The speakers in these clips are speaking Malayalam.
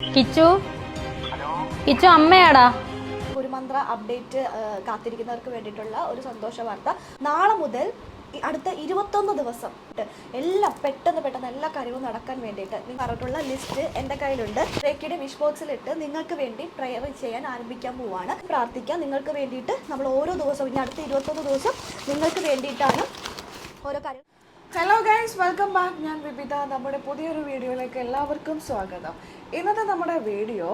കിച്ചു കിച്ചു അമ്മയാടാ. കുരുമന്ത്ര അപ്ഡേറ്റ് കാത്തിരിക്കുന്നവർക്ക് വേണ്ടിയിട്ടുള്ള ഒരു സന്തോഷ വാർത്ത. നാളെ മുതൽ അടുത്ത 21 ദിവസം എല്ലാം പെട്ടെന്ന് എല്ലാ കാര്യവും നടക്കാൻ വേണ്ടിയിട്ട് നിങ്ങൾ പറഞ്ഞിട്ടുള്ള ലിസ്റ്റ് എൻ്റെ കയ്യിലുണ്ട്. റേക്കിയുടെ വിഷ് ബോക്സിലിട്ട് നിങ്ങൾക്ക് വേണ്ടി പ്രെയർ ചെയ്യാൻ ആരംഭിക്കാൻ പോവാണ്. പ്രാർത്ഥിക്കാം നിങ്ങൾക്ക് വേണ്ടിയിട്ട്. നമ്മൾ ഓരോ ദിവസവും ഇനി അടുത്ത 21 ദിവസം നിങ്ങൾക്ക് വേണ്ടിയിട്ടാണ് ഓരോ കാര്യം. Hello guys, welcome back. ഞാൻ വിപിത. നമ്മുടെ പുതിയൊരു വീഡിയോയിലേക്ക് എല്ലാവർക്കും സ്വാഗതം. ഇന്നത്തെ നമ്മുടെ വീഡിയോ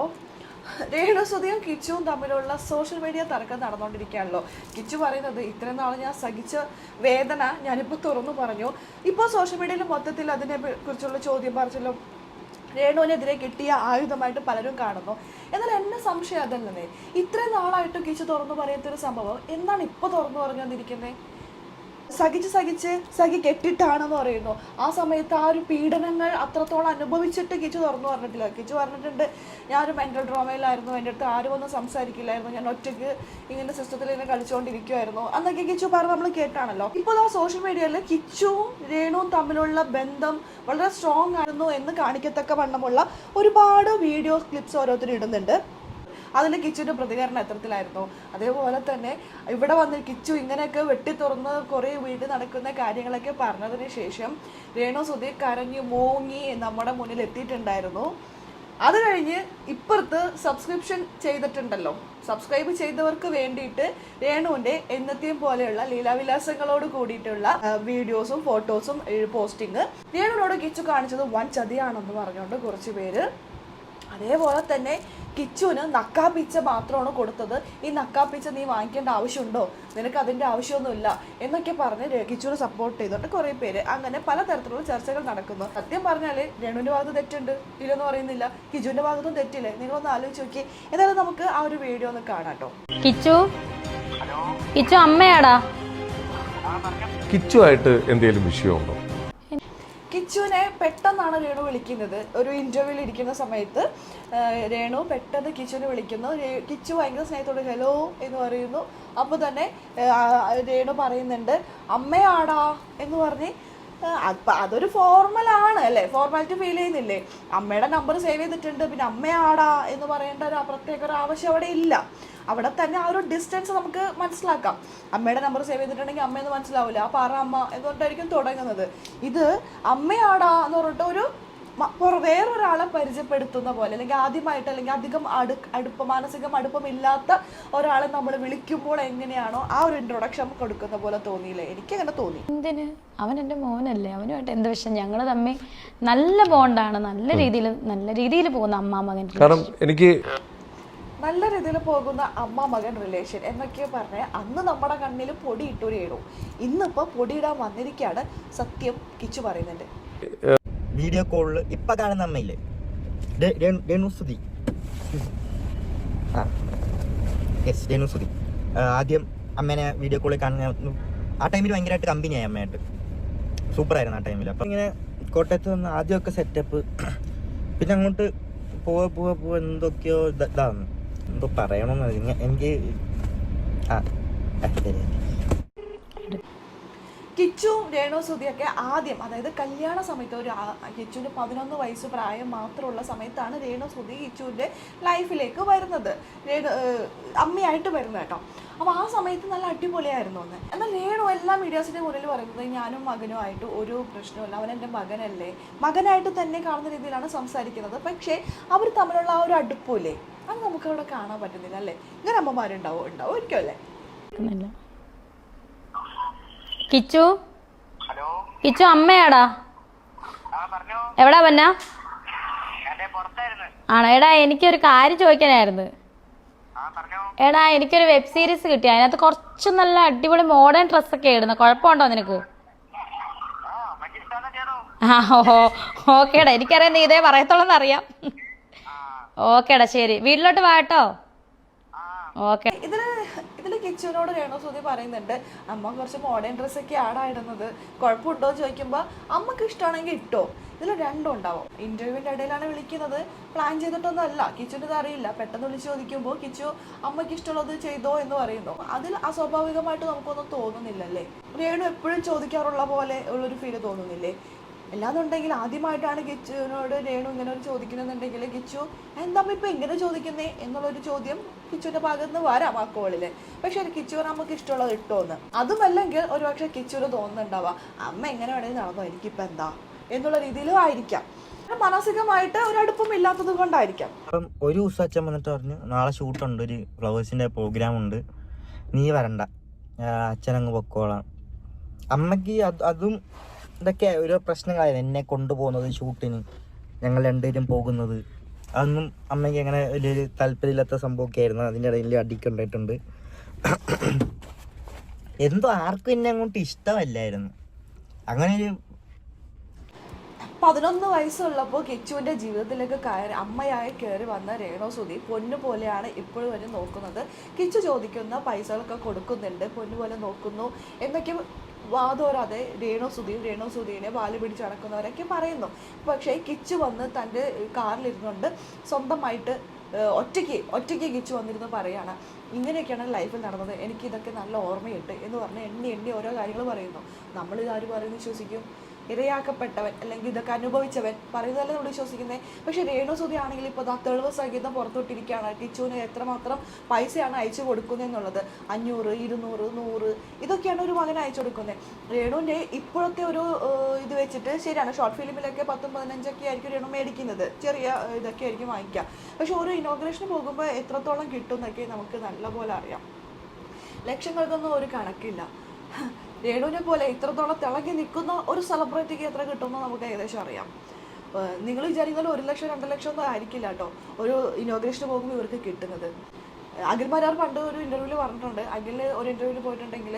രേണുസുതിയും കിച്ചുവും തമ്മിലുള്ള സോഷ്യൽ മീഡിയ തർക്കം നടന്നുകൊണ്ടിരിക്കുകയാണല്ലോ. കിച്ചു പറയുന്നത് ഇത്രയും നാൾ ഞാൻ സഹിച്ച വേദന ഞാനിപ്പോൾ തുറന്നു പറഞ്ഞു. ഇപ്പോൾ സോഷ്യൽ മീഡിയയിൽ മൊത്തത്തിൽ അതിനെ കുറിച്ചുള്ള ചോദ്യം പറച്ചിലും രേണുവിനെതിരെ കിട്ടിയ ആയുധമായിട്ട് പലരും കാണുന്നു. എന്നാൽ എന്നെ സംശയം അതല്ലേ, ഇത്രയും നാളായിട്ട് കിച്ചു തുറന്നു പറയാത്തൊരു സംഭവം എന്താണ് ഇപ്പോൾ തുറന്നു പറഞ്ഞുകൊണ്ടിരിക്കുന്നത്? സഖി കെട്ടിട്ടാണെന്ന് പറയുന്നു. ആ സമയത്ത് ആ ഒരു പീഡനങ്ങൾ അത്രത്തോളം അനുഭവിച്ചിട്ട് കിച്ചു തുറന്നു പറഞ്ഞിട്ടില്ല. കിച്ചു പറഞ്ഞിട്ടുണ്ട്, ഞാനൊരു മെൻ്റൽ ഡ്രാമയിലായിരുന്നു, എൻ്റെ അടുത്ത് ആരും ഒന്നും സംസാരിക്കില്ലായിരുന്നു, ഞാൻ ഒറ്റയ്ക്ക് ഇങ്ങനെ സിസ്റ്റത്തിൽ ഇങ്ങനെ കളിച്ചുകൊണ്ടിരിക്കുമായിരുന്നു എന്നൊക്കെ കിച്ചു പറഞ്ഞ് നമ്മൾ കേട്ടാണല്ലോ. ഇപ്പോൾ ആ സോഷ്യൽ മീഡിയയിൽ കിച്ചുവും രേണുവും തമ്മിലുള്ള ബന്ധം വളരെ സ്ട്രോങ് ആയിരുന്നു എന്ന് കാണിക്കത്തക്ക വണ്ണമുള്ള ഒരുപാട് വീഡിയോ ക്ലിപ്സ് ഓരോരുത്തരും ഇടുന്നുണ്ട്. അതിൽ കിച്ചുവിൻ്റെ പ്രതികരണം എത്രത്തിലായിരുന്നു. അതേപോലെ തന്നെ ഇവിടെ വന്ന് കിച്ചു ഇങ്ങനെയൊക്കെ വെട്ടി തുറന്ന് കുറേ വീട് നടക്കുന്ന കാര്യങ്ങളൊക്കെ പറഞ്ഞതിന് ശേഷം രേണുസുതി കരഞ്ഞു മൂങ്ങി നമ്മുടെ മുന്നിൽ എത്തിയിട്ടുണ്ടായിരുന്നു. അത് കഴിഞ്ഞ് ഇപ്പുറത്ത് സബ്സ്ക്രിപ്ഷൻ ചെയ്തിട്ടുണ്ടല്ലോ, സബ്സ്ക്രൈബ് ചെയ്തവർക്ക് വേണ്ടിയിട്ട് രേണുവിൻ്റെ എന്നത്തെയും പോലെയുള്ള ലീലാവിലാസങ്ങളോട് കൂടിയിട്ടുള്ള വീഡിയോസും ഫോട്ടോസും പോസ്റ്റിങ് രേണുവിനോട് കിച്ചു കാണിച്ചത് വൻ ചതിയാണെന്ന് പറഞ്ഞുകൊണ്ട് കുറച്ച് പേര്. അതേപോലെ തന്നെ കിച്ചുവിന് നക്കാപ്പിച്ച മാത്രമാണ് കൊടുത്തത്, ഈ നക്കാപ്പിച്ച നീ വാങ്ങിക്കേണ്ട ആവശ്യമുണ്ടോ, നിനക്ക് അതിൻ്റെ ആവശ്യമൊന്നുമില്ല എന്നൊക്കെ പറഞ്ഞ് കിച്ചുവിനെ സപ്പോർട്ട് ചെയ്തിട്ട് കുറേ പേര്. അങ്ങനെ പലതരത്തിലുള്ള ചർച്ചകൾ നടക്കുന്നു. സത്യം പറഞ്ഞാൽ രേണുവിൻ്റെ ഭാഗത്ത് തെറ്റുണ്ട് ഇല്ലെന്ന് പറയുന്നില്ല, കിച്ചുവിൻ്റെ ഭാഗത്തും തെറ്റില്ലേ, നിങ്ങളൊന്ന് ആലോചിച്ച് നോക്കി. എന്നാലും നമുക്ക് ആ ഒരു വീഡിയോ ഒന്ന് കാണാട്ടോ. കിച്ചു അമ്മയാടാ. കിച്ചുവായിട്ട് എന്തെങ്കിലും വിഷയമുണ്ടോ? കിച്ചുവിനെ പെട്ടെന്നാണ് രേണു വിളിക്കുന്നത്. ഒരു ഇൻ്റർവ്യൂവിൽ ഇരിക്കുന്ന സമയത്ത് രേണു പെട്ടെന്ന് കിച്ചുവിനെ വിളിക്കുന്നു. കിച്ചു ഭയങ്കര സ്നേഹത്തോടെ ഹലോ എന്ന് പറയുന്നു. അപ്പോൾ തന്നെ രേണു പറയുന്നുണ്ട് അമ്മയാടാ എന്ന് പറഞ്ഞ്. അതൊരു ഫോർമലാണ് അല്ലേ, ഫോർമാലിറ്റി ഫീൽ ചെയ്യുന്നില്ലേ? അമ്മയുടെ നമ്പർ സേവ് ചെയ്തിട്ടുണ്ട്, പിന്നെ അമ്മയാടാ എന്ന് പറയേണ്ട ഒരു പ്രത്യേക ഒരു ആവശ്യം അവിടെ ഇല്ല. അവിടെ തന്നെ ആ ഒരു ഡിസ്റ്റൻസ് നമുക്ക് മനസ്സിലാക്കാം. അമ്മയുടെ നമ്പർ സേവ് ചെയ്തിട്ടുണ്ടെങ്കിൽ അമ്മയെന്ന് മനസ്സിലാവില്ല, ആ പറ അമ്മ എന്നുകൊണ്ടായിരിക്കും തുടങ്ങുന്നത്. ഇത് അമ്മയാടാ എന്ന് പറഞ്ഞിട്ട് ഒരു വേറൊരാളെ പരിചയപ്പെടുത്തുന്ന പോലെ, അല്ലെങ്കിൽ ആദ്യമായിട്ട് അല്ലെങ്കിൽ അധികം മാനസികം അടുപ്പമില്ലാത്ത ഒരാളെ നമ്മൾ വിളിക്കുമ്പോൾ എങ്ങനെയാണോ ആ ഒരു ഇൻട്രൊഡക്ഷൻ കൊടുക്കുന്ന പോലെ തോന്നിയില്ലേ? എനിക്കങ്ങനെ തോന്നി. എന്തിന്? അവൻ എൻ്റെ മോനല്ലേ, അവനുമായിട്ട് എന്ത് വിഷയം? ഞങ്ങൾ തമ്മിൽ നല്ല ബോണ്ടാണ്, നല്ല രീതിയിൽ പോകുന്ന അമ്മ മകൻ. കാരണം എനിക്ക് നല്ല രീതിയിൽ പോകുന്ന അമ്മ മകൻ റിലേഷൻ എന്നൊക്കെ പറഞ്ഞ് അന്ന് നമ്മുടെ കണ്ണിൽ പൊടി ഇട്ടൊരു ഇടും. ഇന്നിപ്പോൾ പൊടിയിടാൻ വന്നിരിക്കുകയാണ്. സത്യം കിച്ചു പറയുന്നുണ്ട്. വീഡിയോ കോളിൽ ഇപ്പൊ കാണുന്ന അമ്മയില്ലേ രേണുസുതി, രേണുസുതി ആദ്യം അമ്മേനെ വീഡിയോ കോളിൽ കാണുന്ന ആ ടൈമിൽ ഭയങ്കരമായിട്ട് കമ്പനിയായി അമ്മയായിട്ട്, സൂപ്പറായിരുന്നു ആ ടൈമിൽ. അപ്പം ഇങ്ങനെ കോട്ടയത്ത് വന്ന് ആദ്യമൊക്കെ സെറ്റപ്പ്, പിന്നെ അങ്ങോട്ട് പോവാ എന്തൊക്കെയോ ഇതാന്ന് എന്തോ പറയണമെന്ന് എനിക്ക് കിച്ചു രേണുസുതിയൊക്കെ ആദ്യം, അതായത് കല്യാണ സമയത്ത് ഒരു കിച്ചുവിന് 11 വയസ്സ് പ്രായം മാത്രമുള്ള സമയത്താണ് രേണുസുതി കിച്ചുവിൻ്റെ ലൈഫിലേക്ക് വരുന്നത്, അമ്മയായിട്ട് വരുന്നത് കേട്ടോ. അപ്പോൾ ആ സമയത്ത് നല്ല അടിപൊളിയായിരുന്നു ഒന്ന്. എന്നാൽ രേണു എല്ലാ മീഡിയാസിൻ്റെ മുന്നിൽ പറയുന്നത് ഞാനും മകനുമായിട്ട് ഒരു പ്രശ്നമില്ല, അവൻ എൻ്റെ മകനല്ലേ, മകനായിട്ട് തന്നെ കാണുന്ന രീതിയിലാണ് സംസാരിക്കുന്നത്. പക്ഷേ അവർ തമ്മിലുള്ള ആ ഒരു അടുപ്പില്ലേ, അത് നമുക്കവിടെ കാണാൻ പറ്റുന്നില്ല അല്ലേ? ഇങ്ങനെ ഉണ്ടാവുമായിരിക്കും അല്ലേ? കിച്ചു അമ്മയാടാ. എവിടാ പന്ന? ആണോ? എടാ എനിക്കൊരു കാര്യം ചോദിക്കാനായിരുന്നു. എടാ എനിക്കൊരു വെബ് സീരീസ് കിട്ടി, അതിനകത്ത് കുറച്ച് നല്ല അടിപൊളി മോഡേൺ ഡ്രസ്സൊക്കെ ഇടുന്ന, കുഴപ്പമുണ്ടോ നിനക്ക്? ഓക്കേടാ, എനിക്കറിയാം നീ ഇതേ പറയത്തോളെന്ന് അറിയാം. ഓക്കേടാ ശരി, വീട്ടിലോട്ട് വാട്ടോ. ഓക്കെ. ഇതിൽ കിച്ചുവിനോട് രേണുസുതി പറയുന്നുണ്ട് അമ്മ കുറച്ച് മോഡേൺ ഡ്രസ്സൊക്കെ ആടായിടുന്നത്, കുഴപ്പമുണ്ടോ എന്ന് ചോദിക്കുമ്പോൾ അമ്മക്ക് ഇഷ്ടമാണെങ്കിൽ ഇട്ടോ. ഇതിൽ രണ്ടും ഉണ്ടാവും. ഇൻ്റർവ്യൂവിൻ്റെ ഇടയിലാണ് വിളിക്കുന്നത്, പ്ലാൻ ചെയ്തിട്ടൊന്നുമല്ല. കിച്ചുവിന് ഇത് അറിയില്ല. പെട്ടെന്ന് വിളിച്ച് ചോദിക്കുമ്പോൾ കിച്ചു അമ്മയ്ക്ക് ഇഷ്ടമുള്ളത് ചെയ്തോ എന്ന് പറയുന്നു. അതിൽ അസ്വാഭാവികമായിട്ട് നമുക്കൊന്നും തോന്നുന്നില്ലല്ലേ? രേണു എപ്പോഴും ചോദിക്കാറുള്ള പോലെ ഉള്ളൊരു ഫീല് തോന്നുന്നില്ലേ? അല്ലാന്നുണ്ടെങ്കിൽ ആദ്യമായിട്ടാണ് കിച്ചുവിനോട് രേണു ഇങ്ങനെ ഒരു ചോദിക്കുന്നുണ്ടെങ്കിൽ കിച്ചു എന്താ ഇപ്പൊ ഇങ്ങനെ ചോദിക്കുന്നേ എന്നുള്ളൊരു ചോദ്യം കിച്ചുവിന്റെ ഭാഗത്ത് നിന്ന് വരാം ആ കോളില്. പക്ഷെ കിച്ചുവിന് നമുക്ക് ഇഷ്ടമുള്ളത് ഇട്ടോന്ന്. അതുമല്ലെങ്കിൽ ഒരുപക്ഷെ കിച്ചുവിന് തോന്നുന്നുണ്ടാവാ അമ്മ എങ്ങനെ വേണമെങ്കിൽ നടന്നോ എനിക്കിപ്പോ എന്താ എന്നുള്ള രീതിയിലും ആയിരിക്കാം. മാനസികമായിട്ട് ഒരു അടുപ്പം ഇല്ലാത്തത് കൊണ്ടായിരിക്കാം. അപ്പം ഒരു ദിവസം അച്ഛൻ വന്നിട്ട് പറഞ്ഞു നാളെ ഷൂട്ടുണ്ട്, ഒരു ഫ്ലവേഴ്സിൻ്റെ പ്രോഗ്രാം ഉണ്ട്, നീ വരണ്ട, അച്ഛനങ്ങ് പൊക്കോളാം. അമ്മയ്ക്ക് അതും ഇതൊക്കെ ഓരോ പ്രശ്നങ്ങളായിരുന്നു. എന്നെ കൊണ്ടുപോകുന്നത് ഷൂട്ടിന്, ഞങ്ങൾ രണ്ടുപേരും പോകുന്നത്, അതൊന്നും അമ്മയ്ക്ക് അങ്ങനെ വലിയൊരു താല്പര്യമില്ലാത്ത സംഭവമൊക്കെ ആയിരുന്നു. അതിൻ്റെ ഇടയിൽ അടിക്കുണ്ടായിട്ടുണ്ട്. എന്തോ ആർക്കും എന്നെ അങ്ങോട്ട് ഇഷ്ടമല്ലായിരുന്നു. അങ്ങനെ ഒരു 11 വയസ്സുള്ളപ്പോൾ കിച്ചുവിൻ്റെ ജീവിതത്തിലേക്ക് അമ്മയായി കയറി വന്ന രേണു സുധി പൊന്നു പോലെയാണ് ഇപ്പോഴും വരെ നോക്കുന്നത്. കിച്ചു ചോദിക്കുന്ന പൈസകളൊക്കെ കൊടുക്കുന്നുണ്ട്, പൊന്നു പോലെ നോക്കുന്നു എന്നൊക്കെ വാദോരാതെ രേണു സുധീനെ വാല് പിടിച്ച് നടക്കുന്നവരൊക്കെ പറയുന്നു. പക്ഷേ കിച്ചു വന്ന് തൻ്റെ കാറിലിരുന്നുകൊണ്ട് സ്വന്തമായിട്ട് ഒറ്റയ്ക്ക് കിച്ചു വന്നിരുന്ന് പറയാണ് ഇങ്ങനെയൊക്കെയാണ് ലൈഫിൽ നടന്നത്, എനിക്ക് ഇതൊക്കെ നല്ല ഓർമ്മയുണ്ട് എന്ന് പറഞ്ഞ് എണ്ണി ഓരോ കാര്യങ്ങൾ പറയുന്നു. നമ്മളിതാരും പറയുന്നത് വിശ്വസിക്കും? ഇരയാക്കപ്പെട്ടവൻ അല്ലെങ്കിൽ ഇതൊക്കെ അനുഭവിച്ചവൻ പറയുന്നതല്ലേ നമ്മൾ വിശ്വസിക്കുന്നത്. പക്ഷെ രേണു സുധി ആണെങ്കിൽ ഇപ്പോൾ തെളിവ് സഹിതം പുറത്തോട്ടിരിക്കുകയാണ് കിച്ചുവിന് എത്രമാത്രം പൈസയാണ് അയച്ചു കൊടുക്കുന്നതെന്നുള്ളത്. 500, 200, 100 ഇതൊക്കെയാണ് ഒരു മകൻ അയച്ചു കൊടുക്കുന്നത്. രേണുവിൻ്റെ ഇപ്പോഴത്തെ ഒരു ഇത് വെച്ചിട്ട് ശരിയാണ്, ഷോർട്ട് ഫിലിമിലൊക്കെ 10, 15 ആയിരിക്കും രേണു മേടിക്കുന്നത്, ചെറിയ ഇതൊക്കെ ആയിരിക്കും വാങ്ങിക്കുക. പക്ഷെ ഒരു ഇനോഗ്രേഷന് പോകുമ്പോൾ എത്രത്തോളം കിട്ടും എന്നൊക്കെ നമുക്ക് നല്ലപോലെ അറിയാം. ലക്ഷങ്ങൾക്കൊന്നും ഒരു കണക്കില്ല. രേണുവിനെ പോലെ ഇത്രത്തോളം തിളങ്ങി നിൽക്കുന്ന ഒരു സെലിബ്രിറ്റിക്ക് എത്ര കിട്ടുമെന്ന് നമുക്ക് ഏകദേശം അറിയാം. നിങ്ങൾ വിചാരിക്കുന്നത് 1 ലക്ഷം 2 ലക്ഷം ഒന്നും ആയിരിക്കില്ല കേട്ടോ ഒരു ഇനോഗ്രേഷന് പോകുമ്പോൾ ഇവർക്ക് കിട്ടുന്നത്. അഖിൽമാരാർ പണ്ട് ഒരു ഇൻ്റർവ്യൂവിൽ പറഞ്ഞിട്ടുണ്ട്, അഖിൽ ഒരു ഇൻ്റർവ്യൂവിൽ പോയിട്ടുണ്ടെങ്കിൽ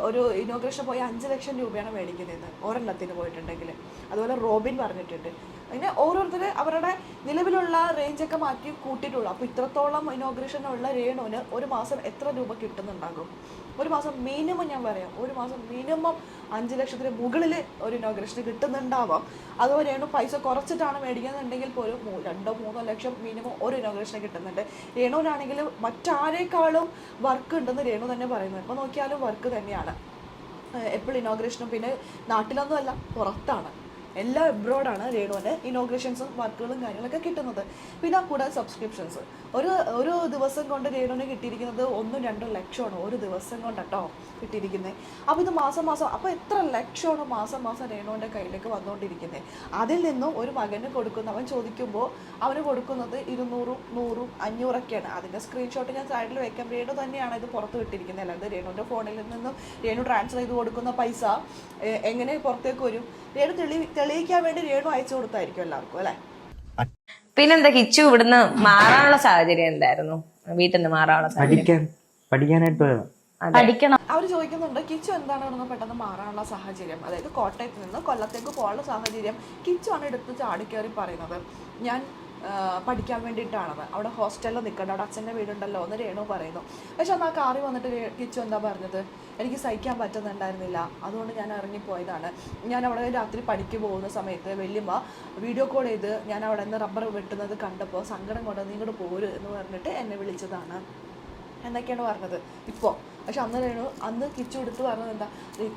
ഒരു ഇനോഗ്രേഷൻ പോയി 5 ലക്ഷം രൂപയാണ് മേടിക്കുന്നത് ഒരെണ്ണത്തിന് പോയിട്ടുണ്ടെങ്കിൽ. അതുപോലെ റോബിൻ പറഞ്ഞിട്ടുണ്ട്. അങ്ങനെ ഓരോരുത്തർ അവരുടെ നിലവിലുള്ള റേഞ്ചൊക്കെ മാറ്റി കൂട്ടിയിട്ടുള്ളൂ. അപ്പോൾ ഇത്രത്തോളം ഇനോഗ്രേഷനുള്ള രേണുവിന് ഒരു മാസം എത്ര രൂപ കിട്ടുന്നുണ്ടാകും? ഒരു മാസം മിനിമം, ഞാൻ പറയാം, ഒരു മാസം മിനിമം 5 ലക്ഷത്തിന് മുകളിൽ ഒരു ഇനോഗ്രേഷന് കിട്ടുന്നുണ്ടാവാം. അതുപോലെ രേണു പൈസ കുറച്ചിട്ടാണ് മേടിക്കുന്നുണ്ടെങ്കിൽ പോലും 2, 3 ലക്ഷം മിനിമം ഒരു ഇനോഗ്രേഷന് കിട്ടുന്നുണ്ട്. രേണുവിനാണെങ്കിൽ മറ്റാരേക്കാളും വർക്ക് ഉണ്ടെന്ന് രേണു തന്നെ പറയുന്നത്. ഇപ്പോൾ നോക്കിയാലും വർക്ക് തന്നെയാണ് എപ്പോഴും ഇനോഗ്രേഷനും. പിന്നെ നാട്ടിലൊന്നുമല്ല, പുറത്താണ്, എല്ലാം എബ്രോഡാണ് രേണുവിന് ഇനോഗ്രേഷൻസും വർക്കുകളും കാര്യങ്ങളൊക്കെ കിട്ടുന്നത്. പിന്നെ കൂടാതെ സബ്സ്ക്രിപ്ഷൻസ് ഒരു ദിവസം കൊണ്ട് രേണുവിന് കിട്ടിയിരിക്കുന്നത് 1-2 ലക്ഷമാണ് ഒരു ദിവസം കൊണ്ട് കേട്ടോ കിട്ടിയിരിക്കുന്നത്. അപ്പോൾ ഇത് മാസം അപ്പോൾ എത്ര ലക്ഷമാണ് മാസം രേണുവിൻ്റെ കയ്യിലേക്ക് വന്നുകൊണ്ടിരിക്കുന്നത്. അതിൽ നിന്നും ഒരു മകന് കൊടുക്കുന്ന, അവൻ ചോദിക്കുമ്പോൾ അവന് കൊടുക്കുന്നത് 200, 100, 500ഒക്കെയാണ്. അതിൻ്റെ സ്ക്രീൻഷോട്ട് ഞാൻ സൈഡിൽ വെക്കാം. രേണു തന്നെയാണ് ഇത് പുറത്ത് വിട്ടിരിക്കുന്നത്. അല്ലാതെ രേണുവിൻ്റെ ഫോണിൽ നിന്നും രേണു ട്രാൻസ്ഫർ ചെയ്ത് കൊടുക്കുന്ന പൈസ എങ്ങനെ പുറത്തേക്ക് വരും? രേണു തെളിയിക്കാൻ വേണ്ടി രേണു അയച്ചു കൊടുത്തായിരിക്കും എല്ലാവർക്കും, അല്ലേ? പിന്നെന്താ കിച്ചു ഇവിടുന്ന് മാറാനുള്ള സാഹചര്യം എന്തായിരുന്നു? വീട്ടിൽ നിന്ന് മാറാനുള്ള സാഹചര്യം പഠിക്കാനായിട്ട് പഠിക്കണം. അവർ ചോദിക്കുന്നുണ്ട് കിച്ചു എന്താണ് ഇവിടുന്ന് പെട്ടെന്ന് മാറാനുള്ള സാഹചര്യം, അതായത് കോട്ടയത്ത് നിന്ന് കൊല്ലത്തേക്ക് പോകാനുള്ള സാഹചര്യം. കിച്ചു ആണ് എടുത്ത് ചാടിക്കയറി പറയുന്നത് ഞാൻ പഠിക്കാൻ വേണ്ടിയിട്ടാണത്, അവിടെ ഹോസ്റ്റലിൽ നിൽക്കണ്ട, അവിടെ അച്ഛൻ്റെ വീടുണ്ടല്ലോ എന്ന് രേണു പറയുന്നു. പക്ഷെ അന്ന് ആ കാറി വന്നിട്ട് കിച്ചു എന്താ പറഞ്ഞത്? എനിക്ക് സഹിക്കാൻ പറ്റുന്നുണ്ടായിരുന്നില്ല, അതുകൊണ്ട് ഞാൻ ഇറങ്ങിപ്പോയതാണ്. ഞാൻ അവിടെ രാത്രി പണിക്ക് പോകുന്ന സമയത്ത് വല്യമ്മ വീഡിയോ കോൾ ചെയ്ത് ഞാൻ അവിടെ നിന്ന് റബ്ബർ വെട്ടുന്നത് കണ്ടപ്പോൾ സങ്കടം കൊണ്ട് നീ ഇങ്ങോട്ട് പോര് എന്ന് പറഞ്ഞിട്ട് എന്നെ വിളിച്ചതാണ് എന്നൊക്കെയാണ് പറഞ്ഞത് ഇപ്പോൾ. പക്ഷെ അന്ന് കിച്ചു എടുത്ത് പറഞ്ഞത് എന്താ?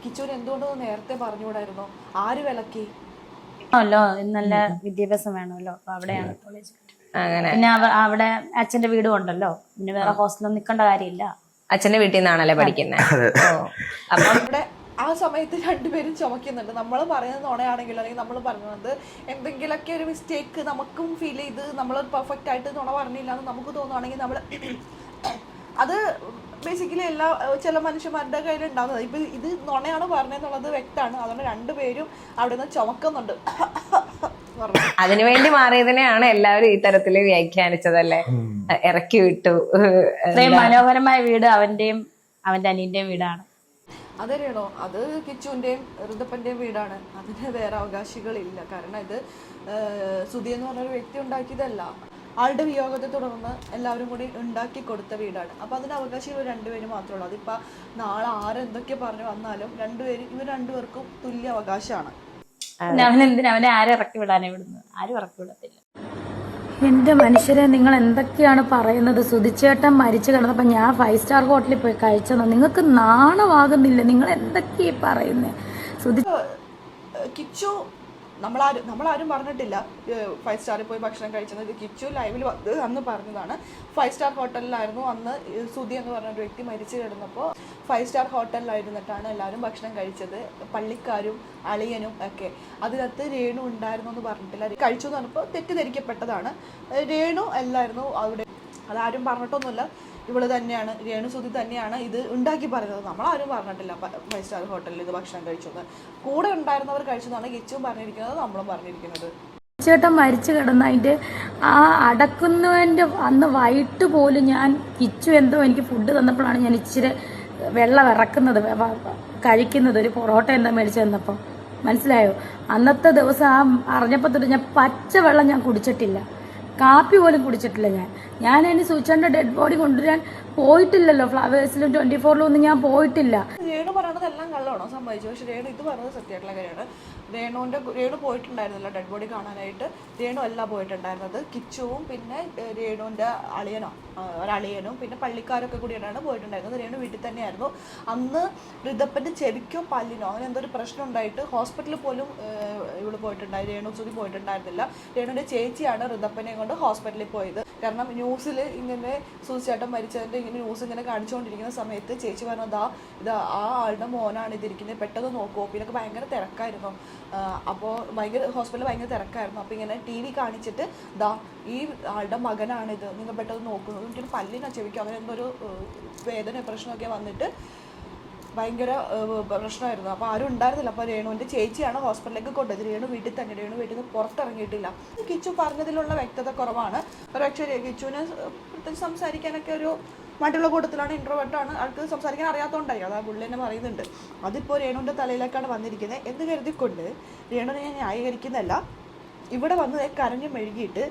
കിച്ചുവിന് എന്തുകൊണ്ടൊന്ന് നേരത്തെ പറഞ്ഞുകൂടായിരുന്നു? ആര് വിലക്കി? നല്ല വിദ്യാഭ്യാസം വേണമല്ലോ, അപ്പൊ അവിടെയാണ് കോളേജ്. അങ്ങനെ പിന്നെ അവിടെ അച്ഛന്റെ വീടും ഉണ്ടല്ലോ, പിന്നെ വേറെ ഹോസ്റ്റലിൽ നിൽക്കേണ്ട കാര്യമില്ല. അച്ഛന്റെ വീട്ടിൽ നിന്നാണല്ലേ പഠിക്കുന്നത്. അപ്പം ഇവിടെ ആ സമയത്ത് രണ്ടുപേരും ചുമക്കുന്നുണ്ട്. നമ്മൾ പറയുന്നത് നുണയാണെങ്കിൽ അല്ലെങ്കിൽ നമ്മൾ പറയുന്നത് എന്തെങ്കിലുമൊക്കെ ഒരു മിസ്റ്റേക്ക് നമുക്കും ഫീൽ ചെയ്ത് നമ്മൾ പെർഫെക്റ്റ് ആയിട്ട് നുണ പറഞ്ഞില്ല എന്ന് നമുക്ക് തോന്നുകയാണെങ്കിൽ നമ്മൾ അത് ബേസിക്കലി ചില മനുഷ്യന്മാരുടെ കയ്യിൽ ഉണ്ടാകുന്നത്. ഇപ്പം ഇത് നുണയാണ് പറഞ്ഞതെന്നുള്ളത് വ്യക്തമാണ്. അതുകൊണ്ട് രണ്ടുപേരും അവിടെ നിന്ന് ചുമക്കുന്നുണ്ട്. അതിനുവേണ്ടി മാറിയതിനെയാണ് എല്ലാവരും ഈ തരത്തില് വ്യാഖ്യാനിച്ചതല്ലേ, ഇറക്കി വിട്ടു. ഇത്രയും മനോഹരമായ വീട് അവന്റെയും അവന്റെ അനിയന്റെയും വീടാണ്. അതറിയണോ, അത് കിച്ചുവിൻ്റെയും ഋതപ്പൻ്റെയും വീടാണ്. അതിന് വേറെ അവകാശികളില്ല. കാരണം ഇത് സുധി എന്ന് പറഞ്ഞൊരു വ്യക്തി ഉണ്ടാക്കിയതല്ല, ആളുടെ വിയോഗത്തെ തുടർന്ന് എല്ലാവരും കൂടി ഉണ്ടാക്കി കൊടുത്ത വീടാണ്. അപ്പോൾ അതിന് അവകാശികൾ രണ്ടുപേരും മാത്രമേ ഉള്ളൂ. അതിപ്പോൾ നാളെ ആരെന്തൊക്കെ പറഞ്ഞു വന്നാലും ഇവർ രണ്ടുപേർക്കും തുല്യ അവകാശമാണ്. അവനെ ആരും ഇറക്കി വിടാനേ വിടുന്നത്? ആരും ഇറക്കി വിടത്തില്ല. എന്റെ മനുഷ്യരെ, നിങ്ങൾ എന്തൊക്കെയാണ് പറയുന്നത്? സുധിച്ചേട്ടൻ മരിച്ചു കിടന്നപ്പോ ഞാൻ 5 സ്റ്റാർ ഹോട്ടലിൽ പോയി കഴിച്ചെന്നോ? നിങ്ങൾക്ക് നാണമാകുന്നില്ല? നിങ്ങൾ എന്തൊക്കെയാ പറയുന്നേ? കിച്ചു നമ്മളാരും പറഞ്ഞിട്ടില്ല 5 സ്റ്റാറിൽ പോയി ഭക്ഷണം കഴിച്ചത്. കിച്ചു ലൈവിൽ അന്ന് പറഞ്ഞതാണ്. 5 സ്റ്റാർ ഹോട്ടലിലായിരുന്നു അന്ന് സുധി എന്ന് പറഞ്ഞ ഒരു വ്യക്തി മരിച്ചു കിടന്നപ്പോൾ 5 സ്റ്റാർ ഹോട്ടലിലായിരുന്നിട്ടാണ് എല്ലാവരും ഭക്ഷണം കഴിച്ചത്, പള്ളിക്കാരും അളിയനും ഒക്കെ. അതിനകത്ത് രേണു ഉണ്ടായിരുന്നു എന്ന് പറഞ്ഞിട്ടില്ല. കഴിച്ചു എന്ന് പറഞ്ഞപ്പോൾ തെറ്റിദ്ധരിക്കപ്പെട്ടതാണ്. രേണു അല്ലായിരുന്നു അവിടെ. അതാരും പറഞ്ഞിട്ടൊന്നുമില്ല. ഇവള് തന്നെയാണ്, രേണു സുധി തന്നെയാണ് ഇത് ഉണ്ടാക്കി പറയുന്നത്. നമ്മളാരും പറഞ്ഞിട്ടില്ല 5 സ്റ്റാർ ഹോട്ടലിൽ ഇത് ഭക്ഷണം കഴിച്ചെന്ന്. കൂടെ ഉണ്ടായിരുന്നവർ കഴിച്ചെന്നാണ് കിച്ചും പറഞ്ഞിരിക്കുന്നത്, നമ്മളും പറഞ്ഞിരിക്കുന്നത്. ചേട്ടൻ മരിച്ചു കിടന്ന അതിൻ്റെ ആ അടക്കുന്നതിൻ്റെ അന്ന് വൈകിട്ട് പോലും ഞാൻ കിച്ചു എന്തോ എനിക്ക് ഫുഡ് തന്നപ്പോഴാണ് ഞാൻ ഇച്ചിരി വെള്ളം ഇറക്കുന്നത് കഴിക്കുന്നത്. ഒരു പൊറോട്ട എന്താ മേടിച്ചു തന്നപ്പോൾ മനസ്സിലായോ? അന്നത്തെ ദിവസം ആ അറിഞ്ഞപ്പോൾ തൊട്ട് ഞാൻ പച്ചവെള്ളം ഞാൻ കുടിച്ചിട്ടില്ല, കാപ്പി പോലും കുടിച്ചിട്ടില്ല. ഞാൻ ഇനി സൂചിച്ചേട്ടൻ്റെ ഡെഡ് ബോഡി കൊണ്ടുവരാൻ പോയിട്ടില്ലല്ലോ. ഫ്ലവേഴ്സിലും 24-ലും ഒന്നും ഞാൻ പോയിട്ടില്ല. രേണു പറയുന്നത് എല്ലാം കള്ളമാണോ സമ്മതിച്ചു. പക്ഷെ രേണു ഇത് പറഞ്ഞത് സത്യമായിട്ടുള്ള കാര്യമാണ്. രേണു പോയിട്ടുണ്ടായിരുന്നില്ല ഡെഡ് ബോഡി കാണാനായിട്ട്. രേണു അല്ല പോയിട്ടുണ്ടായിരുന്നത്. കിച്ചുവും പിന്നെ രേണുവിൻ്റെ ഒരളിയനും പിന്നെ പള്ളിക്കാരൊക്കെ കൂടിയാണ് പോയിട്ടുണ്ടായിരുന്നത്. രേണു വീട്ടിൽ തന്നെയായിരുന്നു. അന്ന് ഋതപ്പൻ്റെ ചെവിക്കോ പല്ലിനോ അങ്ങനെ എന്തോ ഒരു പ്രശ്നം ഉണ്ടായിട്ട് ഹോസ്പിറ്റലിൽ പോലും ഇവള് പോയിട്ടുണ്ടായി. രേണു സുധി പോയിട്ടുണ്ടായിരുന്നില്ല. രേണുവിൻ്റെ ചേച്ചിയാണ് ഋതപ്പനെ കൊണ്ട് ഹോസ്പിറ്റലിൽ പോയത്. കാരണം ന്യൂസിൽ ഇങ്ങനെ സുധിച്ചേട്ടൻ മരിച്ചതിൻ്റെ ഇങ്ങനെ ന്യൂസ് ഇങ്ങനെ കാണിച്ചുകൊണ്ടിരിക്കുന്ന സമയത്ത് ചേച്ചി പറഞ്ഞതാ ഇത് ആ ആളുടെ മോനാണ് ഇതിരിക്കുന്നത്, പെട്ടെന്ന് നോക്കുമോ. പിന്നൊക്കെ ഭയങ്കര തിരക്കായിരുന്നു. അപ്പോൾ ഹോസ്പിറ്റലിൽ ഭയങ്കര തിരക്കായിരുന്നു. അപ്പോൾ ഇങ്ങനെ TV കാണിച്ചിട്ട് ഈ ആളുടെ മകനാണിത്, നിങ്ങൾ പെട്ടെന്ന് നോക്കുന്നു. എനിക്കൊരു പല്ലിനെ ചെവിക്കും അങ്ങനെ എന്തോ ഒരു വേദന പ്രശ്നമൊക്കെ വന്നിട്ട് ഭയങ്കര പ്രശ്നമായിരുന്നു. അപ്പോൾ ആരും ഉണ്ടായിരുന്നില്ല. അപ്പോൾ രേണുവിൻ്റെ ചേച്ചിയാണ് ഹോസ്പിറ്റലിലേക്ക് കൊണ്ടുപോയത്. രേണു വീട്ടിൽ നിന്ന് പുറത്തിറങ്ങിയിട്ടില്ല. കിച്ചു പറഞ്ഞതിലുള്ള വ്യക്തത കുറവാണ്. പക്ഷേ കിച്ചുവിന് പ്രത്യേകിച്ച് സംസാരിക്കാനൊക്കെ ഒരു മറ്റുള്ള കൂട്ടത്തിലാണ്, ഇൻട്രോവേർട്ടാണ്, ആൾക്ക് സംസാരിക്കാൻ അറിയാത്തതുകൊണ്ടായി. അതാ പുള്ളി തന്നെ പറയുന്നുണ്ട്. അതിപ്പോൾ രേണുവിൻ്റെ തലയിലേക്കാണ് വന്നിരിക്കുന്നത് എന്ന് കരുതിക്കൊണ്ട് രേണുവിനെ ഞാൻ ന്യായീകരിക്കുന്നതല്ല. ഇവിടെ വന്ന് കരഞ്ഞു മെഴുകിയിട്ട്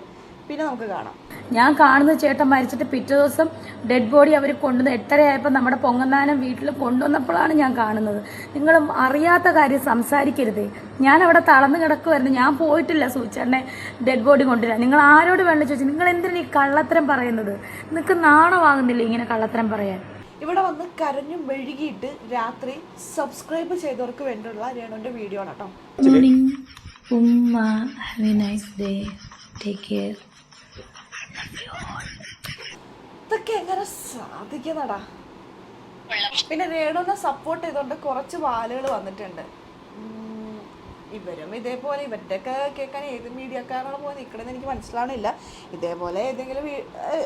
പിന്നെ നമുക്ക് കാണാം. ഞാൻ കാണുന്നത് ചേട്ടൻ മരിച്ചിട്ട് പിറ്റേ ദിവസം ഡെഡ് ബോഡി അവർ കൊണ്ടുവന്ന് 8:30 നമ്മുടെ പൊങ്ങന്താനം വീട്ടിൽ കൊണ്ടുവന്നപ്പോഴാണ് ഞാൻ കാണുന്നത്. നിങ്ങൾ അറിയാത്ത കാര്യം സംസാരിക്കരുതേ. ഞാൻ അവിടെ തളർന്നു കിടക്കുമായിരുന്നു. ഞാൻ പോയിട്ടില്ല സൂചിച്ചേട്ടനെ ഡെഡ് ബോഡി കൊണ്ടുവരാൻ. നിങ്ങൾ ആരോട് വേണ്ട ചോദിച്ചു. നിങ്ങൾ എന്തിനാണ് ഈ കള്ളത്തരം പറയുന്നത്? നിങ്ങൾക്ക് നാണമാകുന്നില്ല ഇങ്ങനെ കള്ളത്തരം പറയാൻ? ഇവിടെ വന്ന് കരഞ്ഞു മെഴുകിയിട്ട് രാത്രി സബ്സ്ക്രൈബ് ചെയ്തവർക്ക് വേണ്ടിയുള്ള രേണുവിൻ്റെ വീഡിയോ ആണ് കേട്ടോ. മോർണിംഗ് ഉമ്മ, have A nice day, take care. ഇതൊക്കെ എങ്ങനെ സാധിക്കുന്നടാ? പിന്നെ രേണുവിനെ സപ്പോർട്ട് ചെയ്തുകൊണ്ട് കുറച്ച് വാലുകൾ വന്നിട്ടുണ്ട്. ഇവരും ഇതേപോലെ ഇവരുടെയൊക്കെ കേൾക്കാൻ ഏത് മീഡിയക്കാരാണ് പോയി നിൽക്കണമെന്ന് എനിക്ക് മനസ്സിലാവണില്ല. ഇതേപോലെ ഏതെങ്കിലും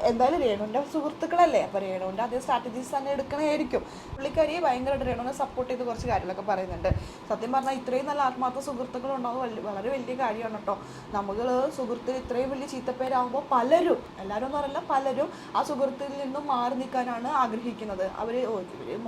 എന്തായാലും രേണുവിൻ്റെ സുഹൃത്തുക്കളല്ലേ, അപ്പോൾ രേണുവിൻ്റെ അതേ സ്ട്രാറ്റജീസ് തന്നെ എടുക്കണമായിരിക്കും. പുള്ളിക്കാരിയെ ഭയങ്കരമായിട്ട് രേണുവിനെ സപ്പോർട്ട് ചെയ്ത് കുറച്ച് കാര്യങ്ങളൊക്കെ പറയുന്നുണ്ട്. സത്യം പറഞ്ഞാൽ ഇത്രയും നല്ല ആത്മാർത്ഥ സുഹൃത്തുക്കളുണ്ടാവും വളരെ വലിയ കാര്യമാണ് കേട്ടോ. നമ്മൾ സുഹൃത്തിൽ ഇത്രയും വലിയ ചീത്തപ്പേരാകുമ്പോൾ പലരും, എല്ലാവരും എന്ന് പറയില്ല, പലരും ആ സുഹൃത്തിൽ നിന്നും മാറി നിൽക്കാനാണ് ആഗ്രഹിക്കുന്നത്. അവർ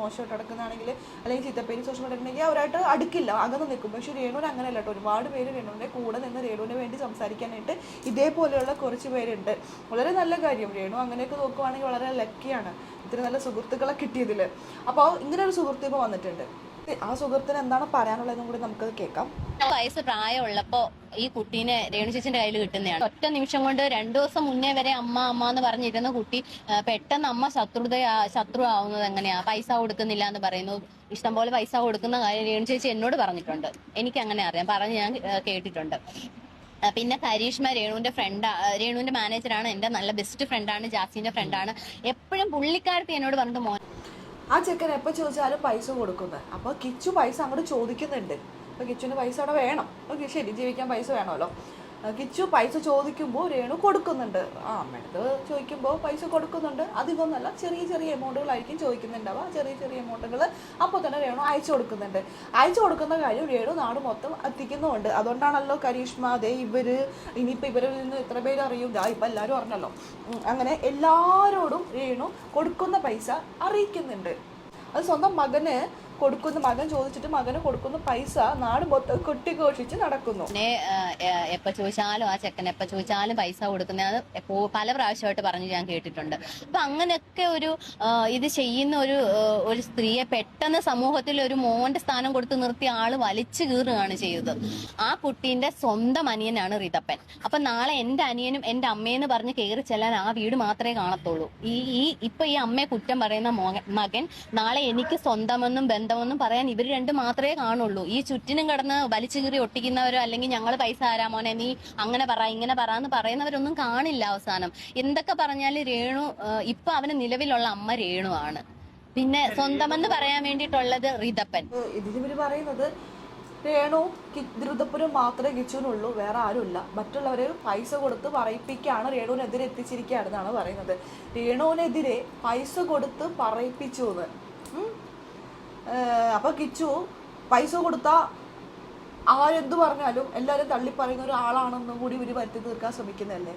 മോശമായിട്ട് നടക്കുന്നതാണെങ്കിൽ അല്ലെങ്കിൽ ചീത്തപ്പേര് സോഷ്യൽ മീഡിയ അവരായിട്ട് അടുക്കില്ല, അകന്ന് നിൽക്കും. പക്ഷേ രേണുവിന് അങ്ങനെ അല്ല കേട്ടോ. ഒരുപാട് പേര് രേണുവിൻ്റെ കൂടെ നിന്ന് രേണുവിന് വേണ്ടി സംസാരിക്കാനായിട്ട് ഇതേപോലെയുള്ള കുറച്ച് പേരുണ്ട്. വളരെ നല്ല കാര്യം. രേണു അങ്ങനെയൊക്കെ നോക്കുവാണെങ്കിൽ വളരെ ലക്കിയാണ് ഇത്ര നല്ല സുഹൃത്തുക്കളെ കിട്ടിയതിൽ. അപ്പോൾ ഇങ്ങനെ ഒരു സുഹൃത്ത് ഇപ്പോൾ വന്നിട്ടുണ്ട്. ആ സുഹൃത്തിന് എന്താണ് പറയാനുള്ളതെന്നും കൂടി നമുക്കത് കേൾക്കാം. വയസ്സ് പ്രായമുള്ളപ്പോ ഈ കുട്ടീനെ രേണു ചേച്ചിന്റെ കയ്യിൽ കിട്ടുന്നതാണ്. ഒറ്റ നിമിഷം കൊണ്ട് 2 ദിവസം മുന്നേ വരെ അമ്മ അമ്മ എന്ന് പറഞ്ഞിരുന്ന കുട്ടി പെട്ടെന്ന് അമ്മ ശത്രു ആവുന്നത് എങ്ങനെയാ? പൈസ കൊടുക്കുന്നില്ല എന്ന് പറയുന്നു. ഇഷ്ടംപോലെ പൈസ കൊടുക്കുന്ന കാര്യം രേണു ചേച്ചി എന്നോട് പറഞ്ഞിട്ടുണ്ട്. എനിക്ക് അങ്ങനെ അറിയാം, പറഞ്ഞ് ഞാൻ കേട്ടിട്ടുണ്ട്. പിന്നെ കരീഷ്മ രേണുവിന്റെ രേണുവിന്റെ മാനേജറാണ്, എന്റെ നല്ല ബെസ്റ്റ് ഫ്രണ്ടാണ്, ജാസിന്റെ ഫ്രണ്ടാണ്. എപ്പോഴും പുള്ളിക്കാരത്തി എന്നോട് പറഞ്ഞിട്ട് മോൻ ആ ചെക്കൻ എപ്പോൾ ചോദിച്ചാലും പൈസ കൊടുക്കുന്നത്. അപ്പോൾ കിച്ചു പൈസ അങ്ങോട്ട് ചോദിക്കുന്നുണ്ട്. അപ്പോൾ കിച്ചുവിന് പൈസ അവിടെ വേണം. ഓക്കെ, ശരി, ജീവിക്കാൻ പൈസ വേണമല്ലോ. കിച്ചു പൈസ ചോദിക്കുമ്പോൾ രേണു കൊടുക്കുന്നുണ്ട്. അമ്മയുടെ ചോദിക്കുമ്പോൾ പൈസ കൊടുക്കുന്നുണ്ട്. അധികമൊന്നുമല്ല, ചെറിയ ചെറിയ എമൗണ്ടുകളായിരിക്കും ചോദിക്കുന്നുണ്ടാവുക. ചെറിയ എമൗണ്ടുകൾ അപ്പോൾ തന്നെ രേണു അയച്ചു കൊടുക്കുന്നുണ്ട്. അയച്ചു കൊടുക്കുന്ന കാര്യം രേണു നാട് മൊത്തം എത്തിക്കുന്നുമുണ്ട്. അതുകൊണ്ടാണല്ലോ കരീഷ്മ അതേ ഇനിയിപ്പോൾ ഇവരിൽ നിന്ന് എത്ര പേര് അറിയും, ഇപ്പം എല്ലാവരും അറിഞ്ഞല്ലോ. അങ്ങനെ എല്ലാവരോടും രേണു കൊടുക്കുന്ന പൈസ അറിയിക്കുന്നുണ്ട്. അത് സ്വന്തം മകന് കൊടുക്കുന്ന, മകൻ ചോദിച്ചിട്ട് മകന് കൊടുക്കുന്ന പൈസ നാട് മൊത്തം കൊട്ടിഘോഷിച്ച് നടക്കുന്നു. എപ്പോൾ ചോദിച്ചാലും ആ ചെക്കൻ എപ്പോൾ ചോദിച്ചാലും പൈസ കൊടുക്കുന്നത് പല പ്രാവശ്യമായിട്ട് പറഞ്ഞ് ഞാൻ കേട്ടിട്ടുണ്ട്. അപ്പൊ അങ്ങനെയൊക്കെ ഒരു ഇത് ചെയ്യുന്ന ഒരു സ്ത്രീയെ പെട്ടെന്ന് സമൂഹത്തിൽ ഒരു മോന്റെ സ്ഥാനം കൊടുത്ത് നിർത്തിയ ആള് വലിച്ചു കീറുകയാണ് ചെയ്തത്. ആ കുട്ടീന്റെ സ്വന്തം അനിയനാണ് ഋതപ്പൻ. അപ്പൊ നാളെ എന്റെ അനിയനും എന്റെ അമ്മയെന്ന് പറഞ്ഞ് കയറി ചെല്ലാൻ ആ വീട് മാത്രമേ കാണത്തുള്ളൂ. ഇപ്പൊ ഈ അമ്മയെ കുറ്റം പറയുന്ന മകൻ നാളെ എനിക്ക് സ്വന്തമെന്നും ബന്ധമൊന്നും പറയാൻ ഇവർ രണ്ട് മാത്രമേ കാണുള്ളൂ. ഈ ചുറ്റിനും കിടന്ന് വലിച്ചു കീറി ഒട്ടിക്കുന്നവരോ അല്ലെങ്കിൽ ഞങ്ങൾ പൈസ ആരാ മോനെ നീ അങ്ങനെ പറ ഇങ്ങനെ പറ എന്ന് പറയുന്നവരൊന്നും കാണില്ല. അവസാനം എന്തൊക്കെ പറഞ്ഞാല് രേണു ഇപ്പൊ അവന് നിലവിലുള്ള അമ്മ രേണു ആണ്. പിന്നെ സ്വന്തമെന്ന് പറയാൻ വേണ്ടിയിട്ടുള്ളത് റിതപ്പൻ. ഇതിലിവര് പറയുന്നത് രേണു ധൃതപ്പനും മാത്രമേ കിച്ചുവിനുള്ളൂ, വേറെ ആരുമില്ല. മറ്റുള്ളവരെ പൈസ കൊടുത്ത് പറയിപ്പിക്കുകയാണ്, രേണുവിനെതിരെ എത്തിച്ചിരിക്കുകയാണെന്നാണ് പറയുന്നത്. രേണുവിനെതിരെ പൈസ കൊടുത്ത് പറയിപ്പിച്ചു എന്ന്. അപ്പൊ കിച്ചു പൈസ കൊടുത്ത ആരെന്ത് പറഞ്ഞാലും എല്ലാവരും തള്ളിപ്പറയുന്ന ഒരാളാണെന്നും കൂടി ഇവര് വരുത്തി തീർക്കാൻ ശ്രമിക്കുന്നതല്ലേ.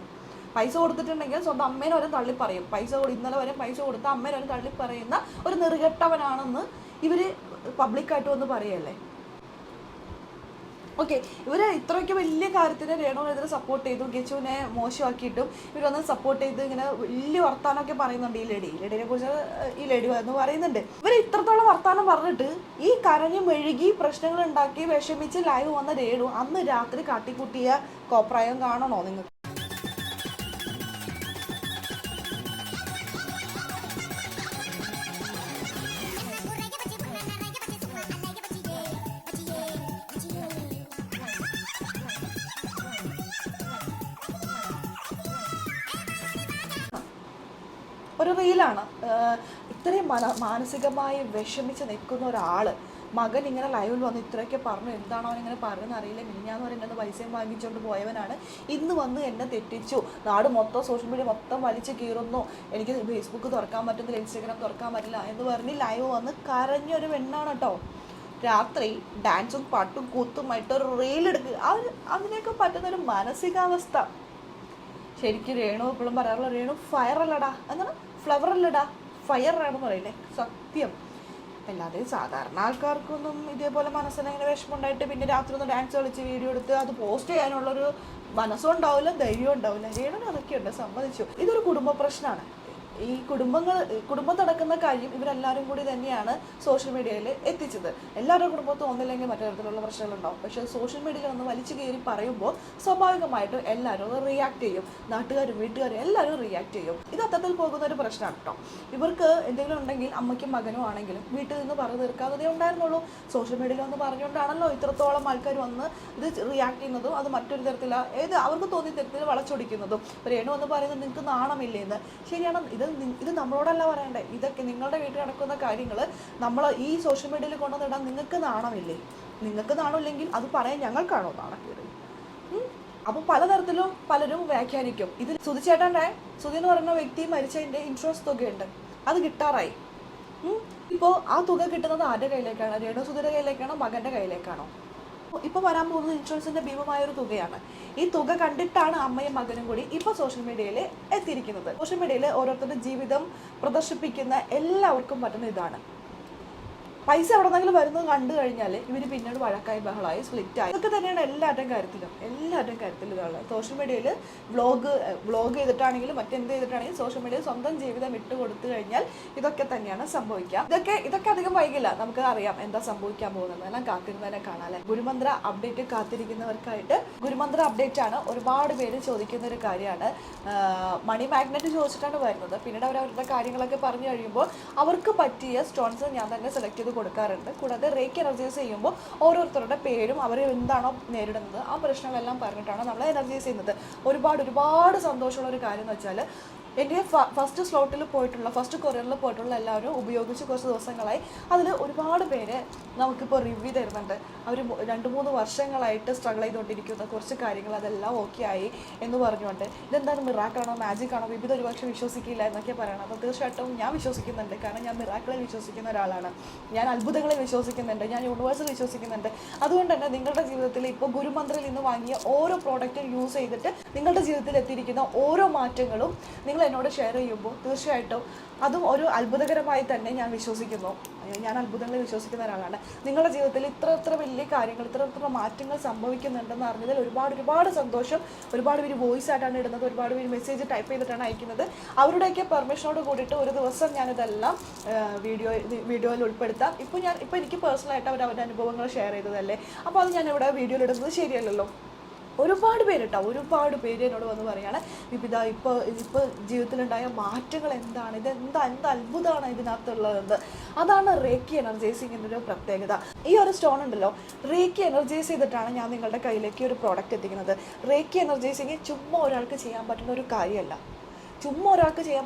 പൈസ കൊടുത്തിട്ടുണ്ടെങ്കിൽ സ്വന്തം അമ്മേനെ വരെ തള്ളിപ്പറയും. ഇന്നലെ വരെ പൈസ കൊടുത്ത അമ്മേനെ വരെ തള്ളിപ്പറയുന്ന ഒരു നെറുകെട്ടവനാണെന്ന് ഇവര് പബ്ലിക്കായിട്ട് വന്ന് പറയല്ലേ. ഓക്കെ, ഇവര് ഇത്രയ്ക്ക് വലിയ കാര്യത്തിന് രേണുവിനെതിരെ സപ്പോർട്ട് ചെയ്തു, കിച്ചുവിനെ മോശമാക്കിയിട്ടും ഇവരൊന്ന് സപ്പോർട്ട് ചെയ്ത് ഇങ്ങനെ വലിയ വർത്താനമൊക്കെ പറയുന്നുണ്ട്. ലേഡിയെ കുറിച്ച് ഈ ലേഡി എന്ന് പറയുന്നുണ്ട്. ഇവർ ഇത്രത്തോളം വർത്താനം പറഞ്ഞിട്ട് ഈ കരഞ്ഞു മെഴുകി പ്രശ്നങ്ങൾ ഉണ്ടാക്കി വിഷമിച്ച് ലൈവ് വന്ന രേണു അന്ന് രാത്രി കാട്ടിക്കൂട്ടിയ കോപ്രായം കാണണോ നിങ്ങൾക്ക്? ഒരു റീലാണ്. ഇത്രയും മാനസികമായി വിഷമിച്ച് നിൽക്കുന്ന ഒരാള് മകൻ ഇങ്ങനെ ലൈവിൽ വന്ന് ഇത്രയൊക്കെ പറഞ്ഞു. എന്താണോ അവനിങ്ങനെ പറയുന്നത് അറിയില്ല. മിനിഞ്ഞാന്ന് വരെ എന്നെ പൈസയും വാങ്ങിച്ചുകൊണ്ട് പോയവനാണ്, ഇന്ന് വന്ന് എന്നെ തെറ്റിച്ചു. നാട് മൊത്തം സോഷ്യൽ മീഡിയ മൊത്തം വലിച്ചു കീറുന്നു, എനിക്ക് ഫേസ്ബുക്ക് തുറക്കാൻ പറ്റുന്നില്ല, ഇൻസ്റ്റാഗ്രാം തുറക്കാൻ പറ്റില്ല എന്ന് പറഞ്ഞ് ലൈവ് വന്ന് കരഞ്ഞൊരു പെണ്ണാണ് കേട്ടോ. രാത്രി ഡാൻസും പാട്ടും കൂത്തുമായിട്ട് ഒരു റീലെടുക്കുക, അതിനൊക്കെ പറ്റുന്നൊരു മാനസികാവസ്ഥ. ശരിക്കും രേണു എപ്പോഴും പറയാറുള്ള രേണു ഫയർ അല്ലടാ, എന്താണ് ഫ്ലവർ അല്ലടാ, ഫയർ ആണെന്ന് പറയില്ലേ, സത്യം. അല്ലാതെ സാധാരണ ആൾക്കാർക്കൊന്നും ഇതേപോലെ മനസ്സിന് ഇങ്ങനെ വിഷമം ഉണ്ടായിട്ട് പിന്നെ രാത്രി ഒന്ന് ഡാൻസ് കളിച്ച് വീഡിയോ എടുത്ത് അത് പോസ്റ്റ് ചെയ്യാനുള്ളൊരു മനസ്സും ഉണ്ടാവില്ല, ധൈര്യം ഉണ്ടാവില്ല. രേണുവിന് അതൊക്കെയുണ്ട്, സമ്മതിച്ചു. ഇതൊരു കുടുംബ പ്രശ്നമാണ്. ഈ കുടുംബം നടക്കുന്ന കാര്യം ഇവരെല്ലാവരും കൂടി തന്നെയാണ് സോഷ്യൽ മീഡിയയിൽ എത്തിച്ചത്. എല്ലാവരുടെ കുടുംബത്തും ഒന്നില്ലെങ്കിൽ മറ്റു തരത്തിലുള്ള പ്രശ്നങ്ങളുണ്ടാവും. പക്ഷേ സോഷ്യൽ മീഡിയയിൽ ഒന്ന് വലിച്ചു കയറി പറയുമ്പോൾ സ്വാഭാവികമായിട്ടും എല്ലാവരും റിയാക്ട് ചെയ്യും. നാട്ടുകാരും വീട്ടുകാരും എല്ലാവരും റിയാക്ട് ചെയ്യും. ഇത് അത്തരത്തിൽ പോകുന്ന ഒരു പ്രശ്നമാണ് കേട്ടോ. ഇവർക്ക് എന്തെങ്കിലും ഉണ്ടെങ്കിൽ അമ്മയ്ക്കും മകനും ആണെങ്കിലും വീട്ടിൽ നിന്ന് പറഞ്ഞു തീർക്കാതെ ഉണ്ടായിരുന്നുള്ളൂ. സോഷ്യൽ മീഡിയയിൽ വന്ന് പറഞ്ഞുകൊണ്ടാണല്ലോ ഇത്രത്തോളം ആൾക്കാർ വന്ന് ഇത് റിയാക്ട് ചെയ്യുന്നതും അത് മറ്റൊരു തരത്തില അവർക്ക് തോന്നിയ തരത്തിൽ വളച്ചൊടിക്കുന്നതും. രേണു എന്ന് പറയുന്നത് നിങ്ങൾക്ക് നാണമില്ലേ എന്ന്. ശരിയാണ്, ഇത് നമ്മളോടല്ല പറയണ്ടേ. ഇതൊക്കെ നിങ്ങളുടെ വീട്ടിൽ നടക്കുന്ന കാര്യങ്ങൾ നമ്മൾ ഈ സോഷ്യൽ മീഡിയയിൽ കൊണ്ടുവന്നിടാൻ നിങ്ങൾക്ക് നാണമില്ലേ? നിങ്ങൾക്ക് നാണമില്ലെങ്കിൽ അത് പറയാൻ ഞങ്ങൾക്കാണോ നാണക്കേട്? അപ്പോൾ പലതരത്തിലും പലരും വ്യാഖ്യാനിക്കും. ഇതിൽ സുധിച്ചേട്ടൻ്റെ സുധി എന്ന് പറയുന്ന വ്യക്തി മരിച്ചതിൻ്റെ ഇൻഷുറൻസ് തുകയുണ്ട്, അത് കിട്ടാറായി. ഇപ്പോൾ ആ തുക കിട്ടുന്നത് ആരുടെ കയ്യിലേക്കാണ്? രേണു സുധിയുടെ കയ്യിലേക്കാണോ മകൻ്റെ കയ്യിലേക്കാണോ? ഇപ്പോൾ വരാൻ പോകുന്നത് ഇൻഷുറൻസിൻ്റെ ഭീമമായൊരു തുകയാണ്. ഈ തുക കണ്ടിട്ടാണ് അമ്മയും മകനും കൂടി ഇപ്പോൾ സോഷ്യൽ മീഡിയയിൽ എത്തിയിരിക്കുന്നത്. സോഷ്യൽ മീഡിയയിൽ ഓരോരുത്തരുടെ ജീവിതം പ്രദർശിപ്പിക്കുന്ന എല്ലാവർക്കും പറ്റുന്ന ഇതാണ്. പൈസ എവിടെ നിന്നെങ്കിലും വരുന്നത് കണ്ടു കഴിഞ്ഞാൽ ഇവർ പിന്നീട് വഴക്കായി ബഹളമായി സ്പ്ലിറ്റായി. ഇതൊക്കെ തന്നെയാണ് എല്ലാവരുടെയും കാര്യത്തിലും ഇതാണ്. സോഷ്യൽ മീഡിയയിൽ വ്ളോഗ് ചെയ്തിട്ടാണെങ്കിലും മറ്റെന്ത് ചെയ്തിട്ടാണെങ്കിലും സോഷ്യൽ മീഡിയയിൽ സ്വന്തം ജീവിതം ഇട്ട് കൊടുത്തു കഴിഞ്ഞാൽ ഇതൊക്കെ തന്നെയാണ് സംഭവിക്കുക. ഇതൊക്കെ അധികം വൈകില്ല, നമുക്ക് അറിയാം എന്താ സംഭവിക്കാൻ പോകുന്നത്. എല്ലാം കാത്തിരുന്നതിനെ കാണാൻ ഗുരുമന്ത്ര അപ്ഡേറ്റ് കാത്തിരിക്കുന്നവർക്കായിട്ട് ഗുരുമന്ത്ര അപ്ഡേറ്റ് ആണ്. ഒരുപാട് പേര് ചോദിക്കുന്ന ഒരു കാര്യമാണ്. മണി മാഗ്നറ്റ് ചോദിച്ചിട്ടാണ് വരുന്നത്. പിന്നീട് അവരുടെ കാര്യങ്ങളൊക്കെ പറഞ്ഞു കഴിയുമ്പോൾ അവർക്ക് പറ്റിയ സ്റ്റോൺസ് ഞാൻ തന്നെ സെലക്ട് ചെയ്ത് കൊടുക്കാറുണ്ട്. കൂടാതെ റേക്ക് എനർജൈസ് ചെയ്യുമ്പോൾ ഓരോരുത്തരുടെ പേരും അവർ എന്താണോ നേരിടുന്നത് ആ പ്രശ്നങ്ങളെല്ലാം പറഞ്ഞിട്ടാണ് നമ്മൾ എനർജൈസ് ചെയ്യുന്നത്. ഒരുപാട് സന്തോഷമുള്ള ഒരു കാര്യം എന്ന് വെച്ചാൽ എൻ്റെ ഫസ്റ്റ് കൊറിയറിൽ പോയിട്ടുള്ള എല്ലാവരും ഉപയോഗിച്ച് കുറച്ച് ദിവസങ്ങളായി. അതിൽ ഒരുപാട് പേര് നമുക്കിപ്പോൾ റിവ്യൂ തരുന്നുണ്ട്. അവർ 2-3 വർഷങ്ങളായിട്ട് സ്ട്രഗിൾ ചെയ്തുകൊണ്ടിരിക്കുന്ന കുറച്ച് കാര്യങ്ങൾ അതെല്ലാം ഓക്കെ ആയി എന്ന് പറഞ്ഞുകൊണ്ട് ഇതെന്താണ് മിറാക്കിളാണോ മാജിക് ആണോ വിവിധ ഒരുപക്ഷെ വിശ്വസിക്കില്ല എന്നൊക്കെ പറയണം. അപ്പോൾ തീർച്ചയായിട്ടും ഞാൻ വിശ്വസിക്കുന്നുണ്ട്. കാരണം ഞാൻ മിറാക്കിളിൽ വിശ്വസിക്കുന്ന ഒരാളാണ്. ഞാൻ അത്ഭുതങ്ങളിൽ വിശ്വസിക്കുന്നുണ്ട്. ഞാൻ യൂണിവേഴ്സിൽ വിശ്വസിക്കുന്നുണ്ട്. അതുകൊണ്ട് തന്നെ നിങ്ങളുടെ ജീവിതത്തിൽ ഇപ്പോൾ ഗുരുമന്ത്രയിൽ നിന്ന് വാങ്ങിയ ഓരോ പ്രോഡക്റ്റും യൂസ് ചെയ്തിട്ട് നിങ്ങളുടെ ജീവിതത്തിൽ എത്തിയിരിക്കുന്ന ഓരോ മാറ്റങ്ങളും നിങ്ങൾ എന്നോട് ഷെയർ ചെയ്യുമ്പോൾ തീർച്ചയായിട്ടും അതും ഒരു അത്ഭുതകരമായി തന്നെ ഞാൻ വിശ്വസിക്കുന്നു. ഞാൻ അത്ഭുതങ്ങളിൽ വിശ്വസിക്കുന്ന ഒരാളാണ്. നിങ്ങളുടെ ജീവിതത്തിൽ ഇത്ര വലിയ കാര്യങ്ങൾ ഇത്ര മാറ്റങ്ങൾ സംഭവിക്കുന്നുണ്ടെന്ന് അറിഞ്ഞതിൽ ഒരുപാട് സന്തോഷം. ഒരുപാട് പേര് വോയിസ് ആയിട്ടാണ് ഇടുന്നത്, ഒരുപാട് പേര് മെസ്സേജ് ടൈപ്പ് ചെയ്തിട്ടാണ് അയക്കുന്നത്. അവരുടെയൊക്കെ പെർമിഷനോട് കൂടിയിട്ട് ഒരു ദിവസം ഞാനിതെല്ലാം വീഡിയോയിൽ ഉൾപ്പെടുത്താം. ഇപ്പോൾ എനിക്ക് പേഴ്സണലായിട്ട് അവരുടെ അനുഭവങ്ങൾ ഷെയർ ചെയ്തതല്ലേ, അപ്പോൾ അത് ഞാനിവിടെ വീഡിയോയിൽ ഇടുന്നത് ശരിയല്ലല്ലോ. ഒരുപാട് പേര് എന്നോട് വന്ന് പറയുകയാണ് വിപിത ഇപ്പോൾ ജീവിതത്തിലുണ്ടായ മാറ്റങ്ങൾ എന്താണ്, എന്ത് അത്ഭുതമാണ് ഇതിനകത്തുള്ളതെന്ന്. അതാണ് റേക്കി എനർജൈസിങ്ങിൻ്റെ ഒരു പ്രത്യേകത. ഈ ഒരു സ്റ്റോൺ ഉണ്ടല്ലോ, റേക്കി എനർജൈസ് ചെയ്തിട്ടാണ് ഞാൻ നിങ്ങളുടെ കയ്യിലേക്ക് ഒരു പ്രോഡക്റ്റ് എത്തിക്കുന്നത്. റേക്കി എനർജൈസിങ് ചുമ്മാ ഒരാൾക്ക് ചെയ്യാൻ പറ്റുന്ന ഒരു കാര്യമല്ല,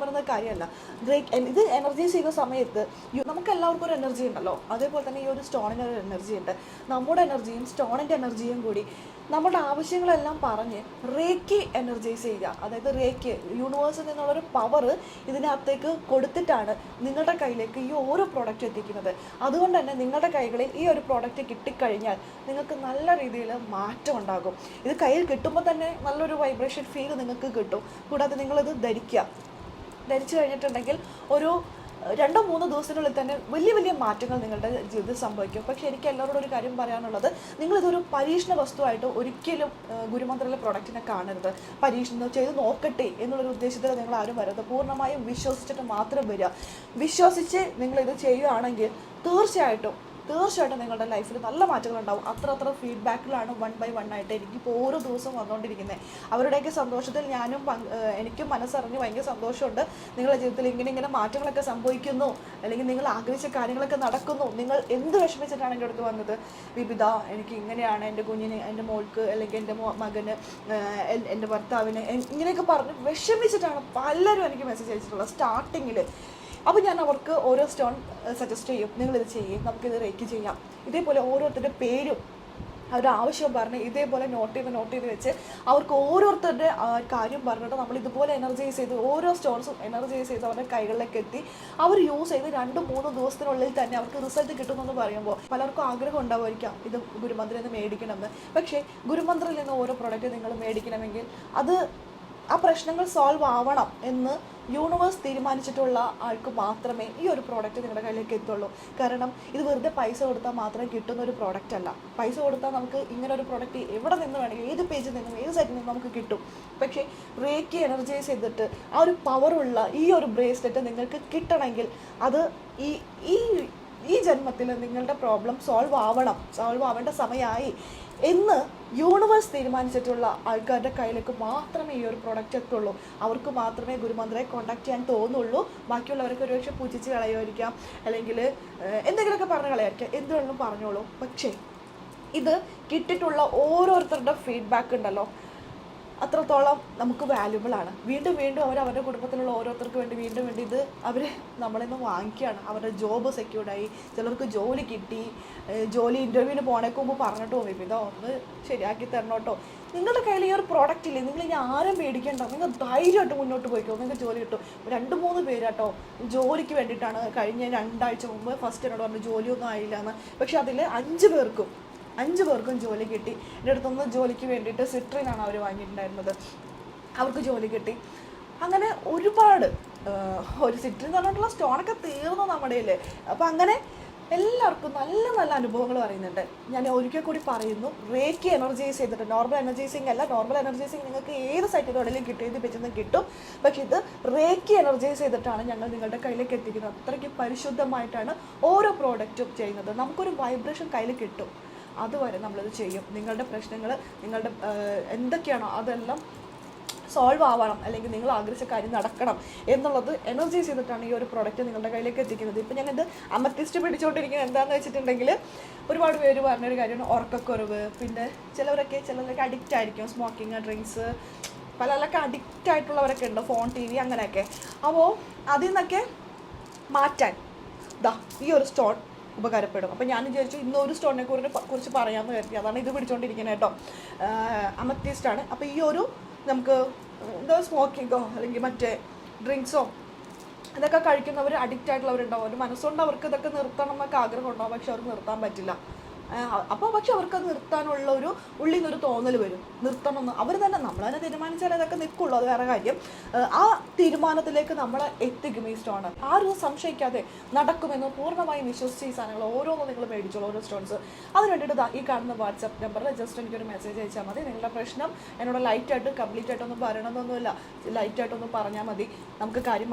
ഇത് എനർജൈസ് ചെയ്യുന്ന സമയത്ത് നമുക്ക് എല്ലാവർക്കും ഒരു എനർജി ഉണ്ടല്ലോ, അതേപോലെ തന്നെ ഈ ഒരു സ്റ്റോണിന് ഒരു എനർജി ഉണ്ട്. നമ്മുടെ എനർജിയും സ്റ്റോണിൻ്റെ എനർജിയും കൂടി നമ്മുടെ ആവശ്യങ്ങളെല്ലാം പറഞ്ഞ് റേക്കി എനർജൈസ് ചെയ്യുക. അതായത് റേക്കി യൂണിവേഴ്സിൽ നിന്നുള്ളൊരു പവർ ഇതിനകത്തേക്ക് കൊടുത്തിട്ടാണ് നിങ്ങളുടെ കയ്യിലേക്ക് ഈ ഓരോ പ്രോഡക്റ്റ് എത്തിക്കുന്നത്. അതുകൊണ്ട് തന്നെ നിങ്ങളുടെ കൈകളിൽ ഈ ഒരു പ്രോഡക്റ്റ് കിട്ടിക്കഴിഞ്ഞാൽ നിങ്ങൾക്ക് നല്ല രീതിയിൽ മാറ്റം ഉണ്ടാകും. ഇത് കയ്യിൽ കിട്ടുമ്പോൾ തന്നെ നല്ലൊരു വൈബ്രേഷൻ ഫീൽ നിങ്ങൾക്ക് കിട്ടും. കൂടാതെ നിങ്ങളിത് ധരിച്ചു കഴിഞ്ഞിട്ടുണ്ടെങ്കിൽ ഒരു 2-3 ദിവസത്തിനുള്ളിൽ തന്നെ വലിയ മാറ്റങ്ങൾ നിങ്ങളുടെ ജീവിതത്തിൽ സംഭവിക്കും. പക്ഷേ എനിക്ക് എല്ലാവരോടും ഒരു കാര്യം പറയാനുള്ളത്, നിങ്ങളിതൊരു പരീക്ഷണ വസ്തുവായിട്ട് ഒരിക്കലും ഗുരുമന്ത്രയിലെ പ്രോഡക്റ്റിനെ കാണരുത്. പരീക്ഷണം ചെയ്ത് നോക്കട്ടെ എന്നുള്ളൊരു ഉദ്ദേശത്തിൽ നിങ്ങൾ ആരും വരരുത്. പൂർണ്ണമായും വിശ്വസിച്ചിട്ട് മാത്രം വരിക. വിശ്വസിച്ച് നിങ്ങളിത് ചെയ്യുകയാണെങ്കിൽ തീർച്ചയായിട്ടും നിങ്ങളുടെ ലൈഫിൽ നല്ല മാറ്റങ്ങൾ ഉണ്ടാവും. അത്ര ഫീഡ്ബാക്കിലാണ് 1 by 1 ആയിട്ട് എനിക്കിപ്പോൾ ഓരോ ദിവസവും വന്നുകൊണ്ടിരിക്കുന്നത്. അവരുടെയൊക്കെ സന്തോഷത്തിൽ എനിക്കും മനസ്സറിഞ്ഞ് ഭയങ്കര സന്തോഷമുണ്ട്. നിങ്ങളുടെ ജീവിതത്തിൽ ഇങ്ങനെ മാറ്റങ്ങളൊക്കെ സംഭവിക്കുന്നു, അല്ലെങ്കിൽ നിങ്ങൾ ആഗ്രഹിച്ച കാര്യങ്ങളൊക്കെ നടക്കുന്നു. നിങ്ങൾ എന്ത് വിഷമിച്ചിട്ടാണ് എൻ്റെ അടുത്ത് വന്നത്, വിപിത എനിക്ക് ഇങ്ങനെയാണ്, എൻ്റെ കുഞ്ഞിന്, എൻ്റെ മോൾക്ക്, അല്ലെങ്കിൽ എൻ്റെ മകന്, എൻ്റെ ഭർത്താവിന്, ഇങ്ങനെയൊക്കെ പറഞ്ഞ് വിഷമിച്ചിട്ടാണ് പലരും എനിക്ക് മെസ്സേജ് അയച്ചിട്ടുള്ളത് സ്റ്റാർട്ടിങ്ങിൽ. അപ്പോൾ ഞാൻ അവർക്ക് ഓരോ സ്റ്റോൺ സജസ്റ്റ് ചെയ്യും, നിങ്ങളിത് ചെയ്യും, നമുക്കിത് റേക്കി ചെയ്യാം. ഇതേപോലെ ഓരോരുത്തരുടെ പേരും അവരുടെ ആവശ്യം പറഞ്ഞ് ഇതേപോലെ നോട്ട് ചെയ്ത് വെച്ച് അവർക്ക് ഓരോരുത്തരുടെ കാര്യം പറഞ്ഞിട്ട് നമ്മൾ ഇതുപോലെ എനർജൈസ് ചെയ്ത് ഓരോ സ്റ്റോൺസും എനർജൈസ് ചെയ്ത് അവരുടെ കൈകളിലേക്ക് എത്തി അവർ യൂസ് ചെയ്ത് 2-3 ദിവസത്തിനുള്ളിൽ തന്നെ അവർക്ക് റിസൾട്ട് കിട്ടുമെന്ന് പറയുമ്പോൾ പലർക്കും ആഗ്രഹം ഉണ്ടാവുമായിരിക്കാം ഇത് ഗുരുമന്ത്രയിൽ നിന്ന് മേടിക്കണമെന്ന്. പക്ഷേ ഗുരുമന്ത്രയിൽ നിന്ന് ഓരോ പ്രോഡക്റ്റ് നിങ്ങൾ മേടിക്കണമെങ്കിൽ ആ പ്രശ്നങ്ങൾ സോൾവ് ആവണം എന്ന് യൂണിവേഴ്സ് തീരുമാനിച്ചിട്ടുള്ള ആൾക്ക് മാത്രമേ ഈ ഒരു പ്രോഡക്റ്റ് നിങ്ങളുടെ കയ്യിലേക്ക് എത്തുള്ളൂ. കാരണം ഇത് വെറുതെ പൈസ കൊടുത്താൽ മാത്രം കിട്ടുന്ന ഒരു പ്രോഡക്റ്റ് അല്ല. പൈസ കൊടുത്താൽ നമുക്ക് ഇങ്ങനെ ഒരു പ്രോഡക്റ്റ് എവിടെ നിന്ന് വേണമെങ്കിൽ, ഏത് പേജിൽ നിന്നും, ഏത് സൈറ്റിൽ നിന്നും നമുക്ക് കിട്ടും. പക്ഷേ റേക്കി എനർജൈസ് ചെയ്തിട്ട് ആ ഒരു പവറുള്ള ഈ ഒരു ബ്രേസ്ലെറ്റ് നിങ്ങൾക്ക് കിട്ടണമെങ്കിൽ അത് ഈ ജന്മത്തിൽ നിങ്ങളുടെ പ്രോബ്ലം സോൾവ് ആവേണ്ട സമയമായി എന്ന് യൂണിവേഴ്സ് തീരുമാനിച്ചിട്ടുള്ള ആൾക്കാരുടെ കയ്യിലേക്ക് മാത്രമേ ഈ ഒരു പ്രോഡക്റ്റ് എത്തുള്ളൂ. അവർക്ക് മാത്രമേ ഗുരുമന്ത്രയെ കോൺടാക്ട് ചെയ്യാൻ തോന്നുള്ളൂ. ബാക്കിയുള്ളവർക്ക് ഒരുപക്ഷെ പൂജിച്ച് കളയുമായിരിക്കാം, അല്ലെങ്കിൽ എന്തെങ്കിലുമൊക്കെ പറഞ്ഞു കളയായിരിക്കാം, എന്തുകൊണ്ടും പറഞ്ഞോളൂ. പക്ഷേ ഇത് കിട്ടിയിട്ടുള്ള ഓരോരുത്തരുടെ ഫീഡ്ബാക്ക് ഉണ്ടല്ലോ, അത്രത്തോളം നമുക്ക് വാല്യുബിൾ ആണ്. വീണ്ടും അവർ അവരുടെ കുടുംബത്തിലുള്ള ഓരോരുത്തർക്ക് വേണ്ടി വീണ്ടും ഇത് അവർ നമ്മളിൽ നിന്ന് വാങ്ങിക്കുകയാണ്. അവരുടെ ജോബ് സെക്യൂർഡായി, ചിലർക്ക് ജോലി കിട്ടി, ജോലി ഇൻ്റർവ്യൂവിന് പോണേക്ക് മുമ്പ് പറഞ്ഞിട്ട് പോകും ഇതോ ഒന്ന് ശരിയാക്കി തരണം കേട്ടോ. നിങ്ങളുടെ കയ്യിൽ ഈ ഒരു പ്രോഡക്റ്റ് ഇല്ലേ, നിങ്ങൾ ഇനി ആരും പേടിക്കേണ്ട, നിങ്ങൾ ധൈര്യമായിട്ട് മുന്നോട്ട് പോയിക്കോ, നിങ്ങൾക്ക് ജോലി കിട്ടും. 2-3 പേര് കേട്ടോ ജോലിക്ക് വേണ്ടിയിട്ടാണ് കഴിഞ്ഞ 2 ആഴ്ച മുമ്പ് ഫസ്റ്റ് എന്നോട് പറഞ്ഞു ജോലിയൊന്നും ആയില്ല എന്ന്. പക്ഷെ അതിൽ 5 പേർക്കും ജോലി കിട്ടി. എൻ്റെ അടുത്തൊന്ന് ജോലിക്ക് വേണ്ടിയിട്ട് സിട്രിനാണ് അവർ വാങ്ങിയിട്ടുണ്ടായിരുന്നത്, അവർക്ക് ജോലി കിട്ടി. അങ്ങനെ ഒരുപാട് ഒരു സിട്രിൻ എന്ന് പറഞ്ഞിട്ടുള്ള സ്റ്റോണൊക്കെ തീർന്നു നമ്മുടെ കയ്യിൽ. അപ്പം അങ്ങനെ എല്ലാവർക്കും നല്ല അനുഭവങ്ങൾ പറയുന്നുണ്ട്. ഞാൻ ഒരിക്കൽ കൂടി പറയുന്നു, റേക്കി എനർജൈസ് ചെയ്തിട്ട്, നോർമൽ എനർജൈസിങ് അല്ല. നോർമൽ എനർജൈസിങ് നിങ്ങൾക്ക് ഏത് സൈറ്റിൽ വേണമെങ്കിലും കിട്ടും, ഏത് പേജിൽ നിന്ന് കിട്ടും. പക്ഷേ ഇത് റേക്കി എനർജൈസ് ചെയ്തിട്ടാണ് ഞങ്ങൾ നിങ്ങളുടെ കയ്യിലേക്ക് എത്തിക്കുന്നത്. അത്രയ്ക്ക് പരിശുദ്ധമായിട്ടാണ് ഓരോ പ്രോഡക്റ്റും ചെയ്യുന്നത്. നമുക്കൊരു വൈബ്രേഷൻ കയ്യിൽ കിട്ടും, അതുവരെ നമ്മളിത് ചെയ്യും. നിങ്ങളുടെ പ്രശ്നങ്ങൾ, നിങ്ങളുടെ എന്തൊക്കെയാണോ അതെല്ലാം സോൾവ് ആവണം, അല്ലെങ്കിൽ നിങ്ങൾ ആഗ്രഹിച്ച കാര്യം നടക്കണം എന്നുള്ളത് എനർജൈസ് ചെയ്തിട്ടാണ് ഈ ഒരു പ്രോഡക്റ്റ് നിങ്ങളുടെ കയ്യിലേക്ക് എത്തിക്കുന്നത്. ഇപ്പം ഞാനിത് അമത്തിസ്റ്റ് പിടിച്ചുകൊണ്ടിരിക്കുന്നത് എന്താണെന്ന് വെച്ചിട്ടുണ്ടെങ്കിൽ, ഒരുപാട് പേര് പറഞ്ഞൊരു കാര്യമാണ് ഉറക്കക്കുറവ്. പിന്നെ ചിലരൊക്കെ അഡിക്റ്റ് ആയിരിക്കും, സ്മോക്കിങ്, ഡ്രിങ്ക്സ്, പലരൊക്കെ അഡിക്റ്റ് ആയിട്ടുള്ളവരൊക്കെ ഉണ്ട്, ഫോൺ, TV അങ്ങനെയൊക്കെ. അപ്പോൾ അതിൽ നിന്നൊക്കെ മാറ്റാൻ ഈ ഒരു സ്റ്റോൺ ഉപകാരപ്പെടും. അപ്പോൾ ഞാൻ വിചാരിച്ചു ഇന്നൊരു സ്റ്റോണിനെ കുറിച്ച് പറയാമെന്ന് കരുതി. അതാണ് ഇത് പിടിച്ചുകൊണ്ടിരിക്കുന്നത് കേട്ടോ. അമത്തിസ്റ്റാണ്. അപ്പോൾ ഈ ഒരു നമുക്ക് എന്താ സ്മോക്കിങ്ങോ അല്ലെങ്കിൽ മറ്റേ ഡ്രിങ്ക്സോ ഇതൊക്കെ കഴിക്കുന്നവർ, അഡിക്റ്റ് ആയിട്ടുള്ളവരുണ്ടാവും. ഒരു മനസ്സുകൊണ്ട് അവർക്ക് ഇതൊക്കെ നിർത്തണം എന്നൊക്കെ ആഗ്രഹം ഉണ്ടാവും, പക്ഷെ അവർക്ക് നിർത്താൻ പറ്റില്ല. അപ്പോൾ പക്ഷെ അവർക്ക് അത് നിർത്താനുള്ള ഒരു ഉള്ളിൽ നിന്നൊരു തോന്നൽ വരും, നിർത്തണമെന്ന്. അവർ തന്നെ, നമ്മൾ തന്നെ തീരുമാനിച്ചാൽ അതൊക്കെ നിൽക്കുള്ളൂ, അത് വേറെ കാര്യം. ആ തീരുമാനത്തിലേക്ക് നമ്മളെ എത്തിക്കും ഈ സ്റ്റോൺ. ആരും സംശയിക്കാതെ നടക്കുമെന്ന് പൂർണ്ണമായും വിശ്വസിച്ച് ഈ സാധനങ്ങൾ ഓരോന്നും നിങ്ങൾ മേടിച്ചോളൂ, ഓരോ സ്റ്റോൺസ്. അതിന് വേണ്ടിയിട്ട് ഈ കാണുന്ന വാട്സപ്പ് നമ്പറിൽ ജസ്റ്റ് എനിക്കൊരു മെസ്സേജ് അയച്ചാൽ മതി. നിങ്ങളുടെ പ്രശ്നം എന്നോട് ലൈറ്റായിട്ട് കംപ്ലീറ്റ് ആയിട്ടൊന്നും പറയണമെന്നൊന്നുമില്ല, ലൈറ്റായിട്ടൊന്ന് പറഞ്ഞാൽ മതി. നമുക്ക് കാര്യം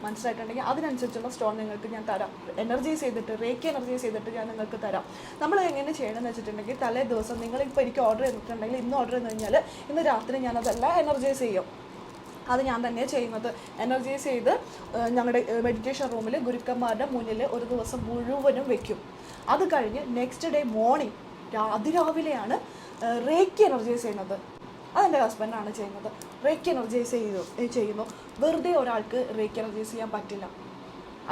മനസ്സിലായിട്ടുണ്ടെങ്കിൽ അതിനനുസരിച്ചുള്ള സ്റ്റോൺ നിങ്ങൾക്ക് ഞാൻ തരാം. എനർജൈസ് ചെയ്തിട്ട്, റേക്കി എനർജൈസ് ചെയ്തിട്ട് ഞാൻ നിങ്ങൾക്ക് തരാം. നമ്മൾ എങ്ങനെ ചെയ്യണമെന്ന് വെച്ചിട്ടുണ്ടെങ്കിൽ തലേ ദിവസം നിങ്ങളിപ്പോൾ എനിക്ക് ഓർഡർ ചെയ്തിട്ടുണ്ടെങ്കിൽ ഇന്ന് ഓർഡർ ചെയ്ത് കഴിഞ്ഞാൽ ഇന്ന് രാത്രി ഞാനതെല്ലാം എനർജൈസ് ചെയ്യും. അത് ഞാൻ തന്നെ ചെയ്യുന്നത്. എനർജൈസ് ചെയ്ത് ഞങ്ങളുടെ മെഡിറ്റേഷൻ റൂമിൽ ഗുരുക്കന്മാരുടെ മുന്നിൽ ഒരു ദിവസം മുഴുവനും വെക്കും. അത് കഴിഞ്ഞ് നെക്സ്റ്റ് ഡേ മോർണിംഗ് അതിരാവിലെയാണ് റേക്കി എനർജൈസ് ചെയ്യുന്നത്. അതെൻ്റെ ഹസ്ബൻഡാണ് ചെയ്യുന്നത്. റേക്കി എനർജൈസ് ചെയ്യുന്നു. വെറുതെ ഒരാൾക്ക് റേക്കി എനർജൈസ് ചെയ്യാൻ പറ്റില്ല.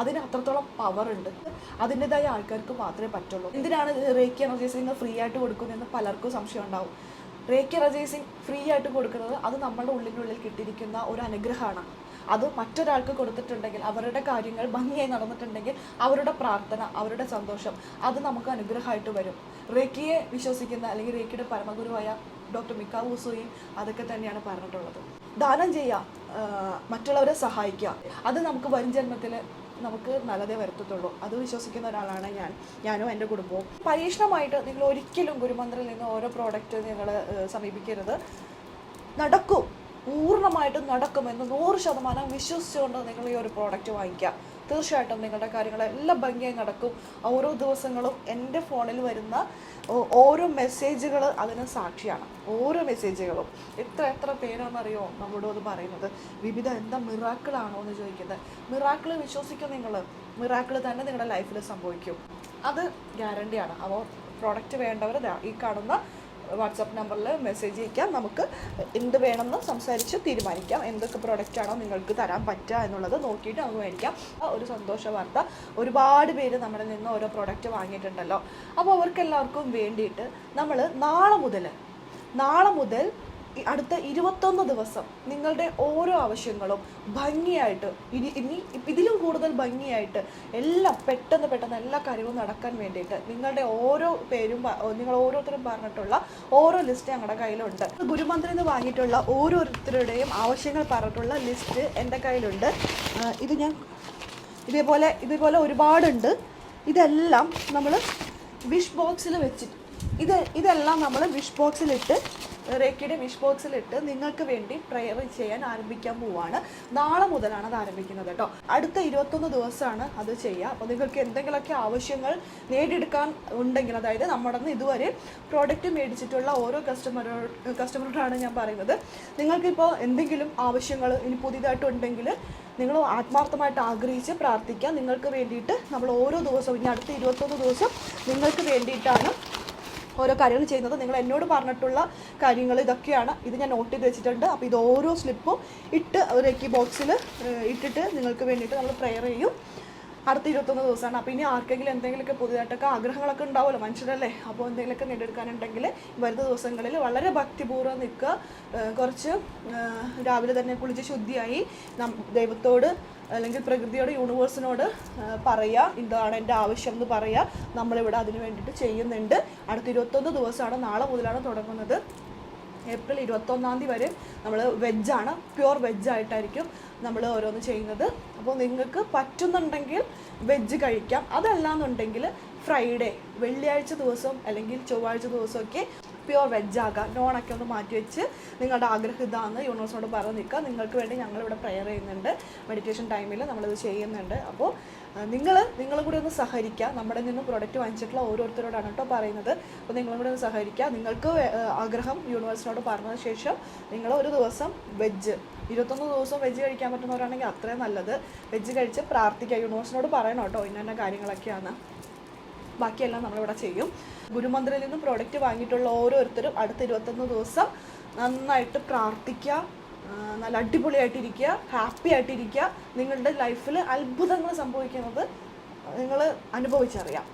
അതിന് അത്രത്തോളം പവറുണ്ട്. അതിൻ്റെതായ ആൾക്കാർക്ക് മാത്രമേ പറ്റുള്ളൂ. എന്തിനാണ് റേക്കി എനർജൈസിങ് ഫ്രീ ആയിട്ട് കൊടുക്കുന്നതെന്ന് പലർക്കും സംശയം ഉണ്ടാവും. റേക്കി എനർജൈസിങ് ഫ്രീ ആയിട്ട് കൊടുക്കുന്നത് അത് നമ്മുടെ ഉള്ളിനുള്ളിൽ കിട്ടിയിരിക്കുന്ന ഒരു അനുഗ്രഹമാണ്. അത് മറ്റൊരാൾക്ക് കൊടുത്തിട്ടുണ്ടെങ്കിൽ, അവരുടെ കാര്യങ്ങൾ ഭംഗിയായി നടന്നിട്ടുണ്ടെങ്കിൽ, അവരുടെ പ്രാർത്ഥന, അവരുടെ സന്തോഷം അത് നമുക്ക് അനുഗ്രഹമായിട്ട് വരും. റേക്കിയെ വിശ്വസിക്കുന്ന അല്ലെങ്കിൽ റേക്കിയുടെ പരമഗുരുവായ ഡോക്ടർ മിക്കാവു ഉസുയി അതൊക്കെ തന്നെയാണ് പറഞ്ഞിട്ടുള്ളത്. ദാനം ചെയ്യുക, മറ്റുള്ളവരെ സഹായിക്കുക, അത് നമുക്ക് വരും ജന്മത്തിൽ നമുക്ക് നല്ലതേ വരുത്തത്തുള്ളൂ. അത് വിശ്വസിക്കുന്ന ഒരാളാണ് ഞാനും എൻ്റെ കുടുംബവും. പരീക്ഷണമായിട്ട് നിങ്ങൾ ഒരിക്കലും ഗുരുമന്ത്രിൽ നിന്ന് ഓരോ പ്രോഡക്റ്റ് നിങ്ങൾ സമീപിക്കരുത്. നടക്കും, പൂർണ്ണമായിട്ടും നടക്കുമെന്ന് 100% വിശ്വസിച്ചുകൊണ്ട് നിങ്ങൾ ഈ ഒരു പ്രോഡക്റ്റ് വാങ്ങിക്കുക. തീർച്ചയായിട്ടും നിങ്ങളുടെ കാര്യങ്ങളെല്ലാം ഭംഗിയായി നടക്കും. ഓരോ ദിവസങ്ങളും എൻ്റെ ഫോണിൽ വരുന്ന ഓരോ മെസ്സേജുകൾ അതിന് സാക്ഷിയാണ്. ഓരോ മെസ്സേജുകളും എത്ര പേരാണെന്നറിയോ നമ്മളോട് പറയുന്നത്. വിവിധ എന്താ മിറാക്കിളാണോ എന്ന് ചോദിക്കുന്നത്. മിറാക്കിൾ വിശ്വസിക്കും നിങ്ങൾ, മിറാക്കിൾ തന്നെ നിങ്ങളുടെ ലൈഫിൽ സംഭവിക്കും. അത് ഗ്യാരണ്ടിയാണ്. അപ്പോൾ പ്രോഡക്റ്റ് വേണ്ടവർ ഈ കാണുന്ന വാട്സാപ്പ് നമ്പറിൽ മെസ്സേജ് അയക്കാം. നമുക്ക് എന്ത് വേണമെന്ന് സംസാരിച്ച് തീരുമാനിക്കാം. എന്തൊക്കെ പ്രോഡക്റ്റാണോ നിങ്ങൾക്ക് തരാൻ പറ്റുക എന്നുള്ളത് നോക്കിയിട്ട് നമുക്ക് മേടിക്കാം. ഒരു സന്തോഷ വാർത്ത, ഒരുപാട് പേര് നമ്മുടെ നിന്ന് ഓരോ പ്രോഡക്റ്റ് വാങ്ങിയിട്ടുണ്ടല്ലോ. അപ്പോൾ അവർക്കെല്ലാവർക്കും വേണ്ടിയിട്ട് നമ്മൾ നാളെ മുതൽ അടുത്ത 21 ദിവസം നിങ്ങളുടെ ഓരോ ആവശ്യങ്ങളും ഭംഗിയായിട്ട് ഇനി ഇതിലും കൂടുതൽ ഭംഗിയായിട്ട് എല്ലാം പെട്ടെന്ന് എല്ലാ കാര്യവും നടക്കാൻ വേണ്ടിയിട്ട് നിങ്ങളുടെ ഓരോ പേരും നിങ്ങൾ ഓരോരുത്തരും പറഞ്ഞിട്ടുള്ള ഓരോ ലിസ്റ്റ് ഞങ്ങളുടെ കയ്യിലുണ്ട്. ഗുരുമന്ത്രിയിൽ നിന്ന് വാങ്ങിയിട്ടുള്ള ഓരോരുത്തരുടെയും ആവശ്യങ്ങൾ പറഞ്ഞിട്ടുള്ള ലിസ്റ്റ് എൻ്റെ കയ്യിലുണ്ട്. ഇത് ഞാൻ ഇതേപോലെ ഒരുപാടുണ്ട്. ഇതെല്ലാം നമ്മൾ വിഷ് ബോക്സിൽ വെച്ചിട്ട് ഇതെല്ലാം നമ്മൾ വിഷ് ബോക്സിലിട്ട് റേക്കിയുടെ വിഷ് ബോക്സിലിട്ട് നിങ്ങൾക്ക് വേണ്ടി പ്രെയർ ചെയ്യാൻ ആരംഭിക്കാൻ പോവാണ്. നാളെ മുതലാണ് അത് ആരംഭിക്കുന്നത് കേട്ടോ. അടുത്ത 21 ദിവസമാണ് അത് ചെയ്യുക. അപ്പോൾ നിങ്ങൾക്ക് എന്തെങ്കിലുമൊക്കെ ആവശ്യങ്ങൾ നേടിയെടുക്കാൻ ഉണ്ടെങ്കിൽ, അതായത് നമ്മുടെ നിന്ന് ഇതുവരെ പ്രോഡക്റ്റ് മേടിച്ചിട്ടുള്ള ഓരോ കസ്റ്റമറോടാണ് ഞാൻ പറയുന്നത്. നിങ്ങൾക്കിപ്പോൾ എന്തെങ്കിലും ആവശ്യങ്ങൾ ഇനി പുതിയതായിട്ടുണ്ടെങ്കിൽ നിങ്ങൾ ആത്മാർത്ഥമായിട്ട് ആഗ്രഹിച്ച് പ്രാർത്ഥിക്കുക. നിങ്ങൾക്ക് വേണ്ടിയിട്ട് നമ്മൾ ഓരോ ദിവസവും ഇനി അടുത്ത 21 ദിവസം നിങ്ങൾക്ക് വേണ്ടിയിട്ടാണ് ഓരോ കാര്യങ്ങൾ ചെയ്യുന്നത്. നിങ്ങൾ എന്നോട് പറഞ്ഞിട്ടുള്ള കാര്യങ്ങൾ ഇതൊക്കെയാണ്. ഇത് ഞാൻ നോട്ട് ചെയ്ത് വെച്ചിട്ടുണ്ട്. അപ്പോൾ ഇത് ഓരോ സ്ലിപ്പും ഇട്ട് റേക്കി ബോക്സിൽ ഇട്ടിട്ട് നിങ്ങൾക്ക് വേണ്ടിയിട്ട് നമ്മൾ പ്രെയർ ചെയ്യും. അടുത്ത 21 ദിവസമാണ്. അപ്പോൾ ഇനി ആർക്കെങ്കിലും എന്തെങ്കിലുമൊക്കെ പുതിയതായിട്ടൊക്കെ ആഗ്രഹങ്ങളൊക്കെ ഉണ്ടാവുമല്ലോ, മനുഷ്യരല്ലേ. അപ്പോൾ എന്തെങ്കിലുമൊക്കെ നേടിയെടുക്കാനുണ്ടെങ്കിൽ വരുന്ന ദിവസങ്ങളിൽ വളരെ ഭക്തിപൂർവ്വം നിൽക്കുക. കുറച്ച് രാവിലെ തന്നെ കുളിച്ച് ശുദ്ധിയായി ദൈവത്തോട് അല്ലെങ്കിൽ പ്രകൃതിയോട്, യൂണിവേഴ്സിനോട് പറയുക, ഇതാണ് എൻ്റെ ആവശ്യം എന്ന് പറയുക. നമ്മളിവിടെ അതിന് വേണ്ടിയിട്ട് ചെയ്യുന്നുണ്ട്. അടുത്ത 21 ദിവസമാണ്. നാളെ മുതലാണ് തുടങ്ങുന്നത്. ഏപ്രിൽ 21 വരെ നമ്മൾ വെജാണ്, പ്യുവർ വെജായിട്ടായിരിക്കും നമ്മൾ ഓരോന്ന് ചെയ്യുന്നത്. അപ്പോൾ നിങ്ങൾക്ക് പറ്റുന്നുണ്ടെങ്കിൽ വെജ് കഴിക്കാം. അതല്ലാന്നുണ്ടെങ്കിൽ ഫ്രൈഡേ, വെള്ളിയാഴ്ച ദിവസം അല്ലെങ്കിൽ ചൊവ്വാഴ്ച ദിവസമൊക്കെ പ്യുവർ വെജാകാം. നോണൊക്കെ ഒന്ന് മാറ്റി വെച്ച് നിങ്ങളുടെ ആഗ്രഹം ഇതാണെന്ന് യൂണിവേഴ്സിനോട് പറഞ്ഞ് നിൽക്കുക. നിങ്ങൾക്ക് വേണ്ടി ഞങ്ങളിവിടെ പ്രെയർ ചെയ്യുന്നുണ്ട്. മെഡിറ്റേഷൻ ടൈമിൽ നമ്മളിത് ചെയ്യുന്നുണ്ട്. അപ്പോൾ നിങ്ങളും കൂടി ഒന്ന് സഹകരിക്കുക. നമ്മുടെ നിന്ന് പ്രൊഡക്റ്റ് വാങ്ങിച്ചിട്ടുള്ള ഓരോരുത്തരോടാണ് കേട്ടോ പറയുന്നത്. അപ്പോൾ നിങ്ങളും കൂടി ഒന്ന് സഹകരിക്കുക. നിങ്ങൾക്ക് ആഗ്രഹം യൂണിവേഴ്സിനോട് പറഞ്ഞതിന് ശേഷം നിങ്ങൾ ഒരു ദിവസം വെജ്, 21 ദിവസം വെജ് കഴിക്കാൻ പറ്റുന്നവരാണെങ്കിൽ അത്രയും നല്ലത്. വെജ് കഴിച്ച് പ്രാർത്ഥിക്കുക. യൂണിവേഴ്സിനോട് പറയണം കേട്ടോ ഇന്ന കാര്യങ്ങളൊക്കെയാണ്. ബാക്കിയെല്ലാം നമ്മളിവിടെ ചെയ്യും. ഗുരുമന്ത്രിയിൽ നിന്നും പ്രോഡക്റ്റ് വാങ്ങിയിട്ടുള്ള ഓരോരുത്തരും അടുത്ത 21 ദിവസം നന്നായിട്ട് പ്രാർത്ഥിക്കുക, നല്ല അടിപൊളിയായിട്ടിരിക്കുക, ഹാപ്പി ആയിട്ടിരിക്കുക. നിങ്ങളുടെ ലൈഫിൽ അത്ഭുതങ്ങൾ സംഭവിക്കുന്നത് നിങ്ങൾ അനുഭവിച്ചറിയാം.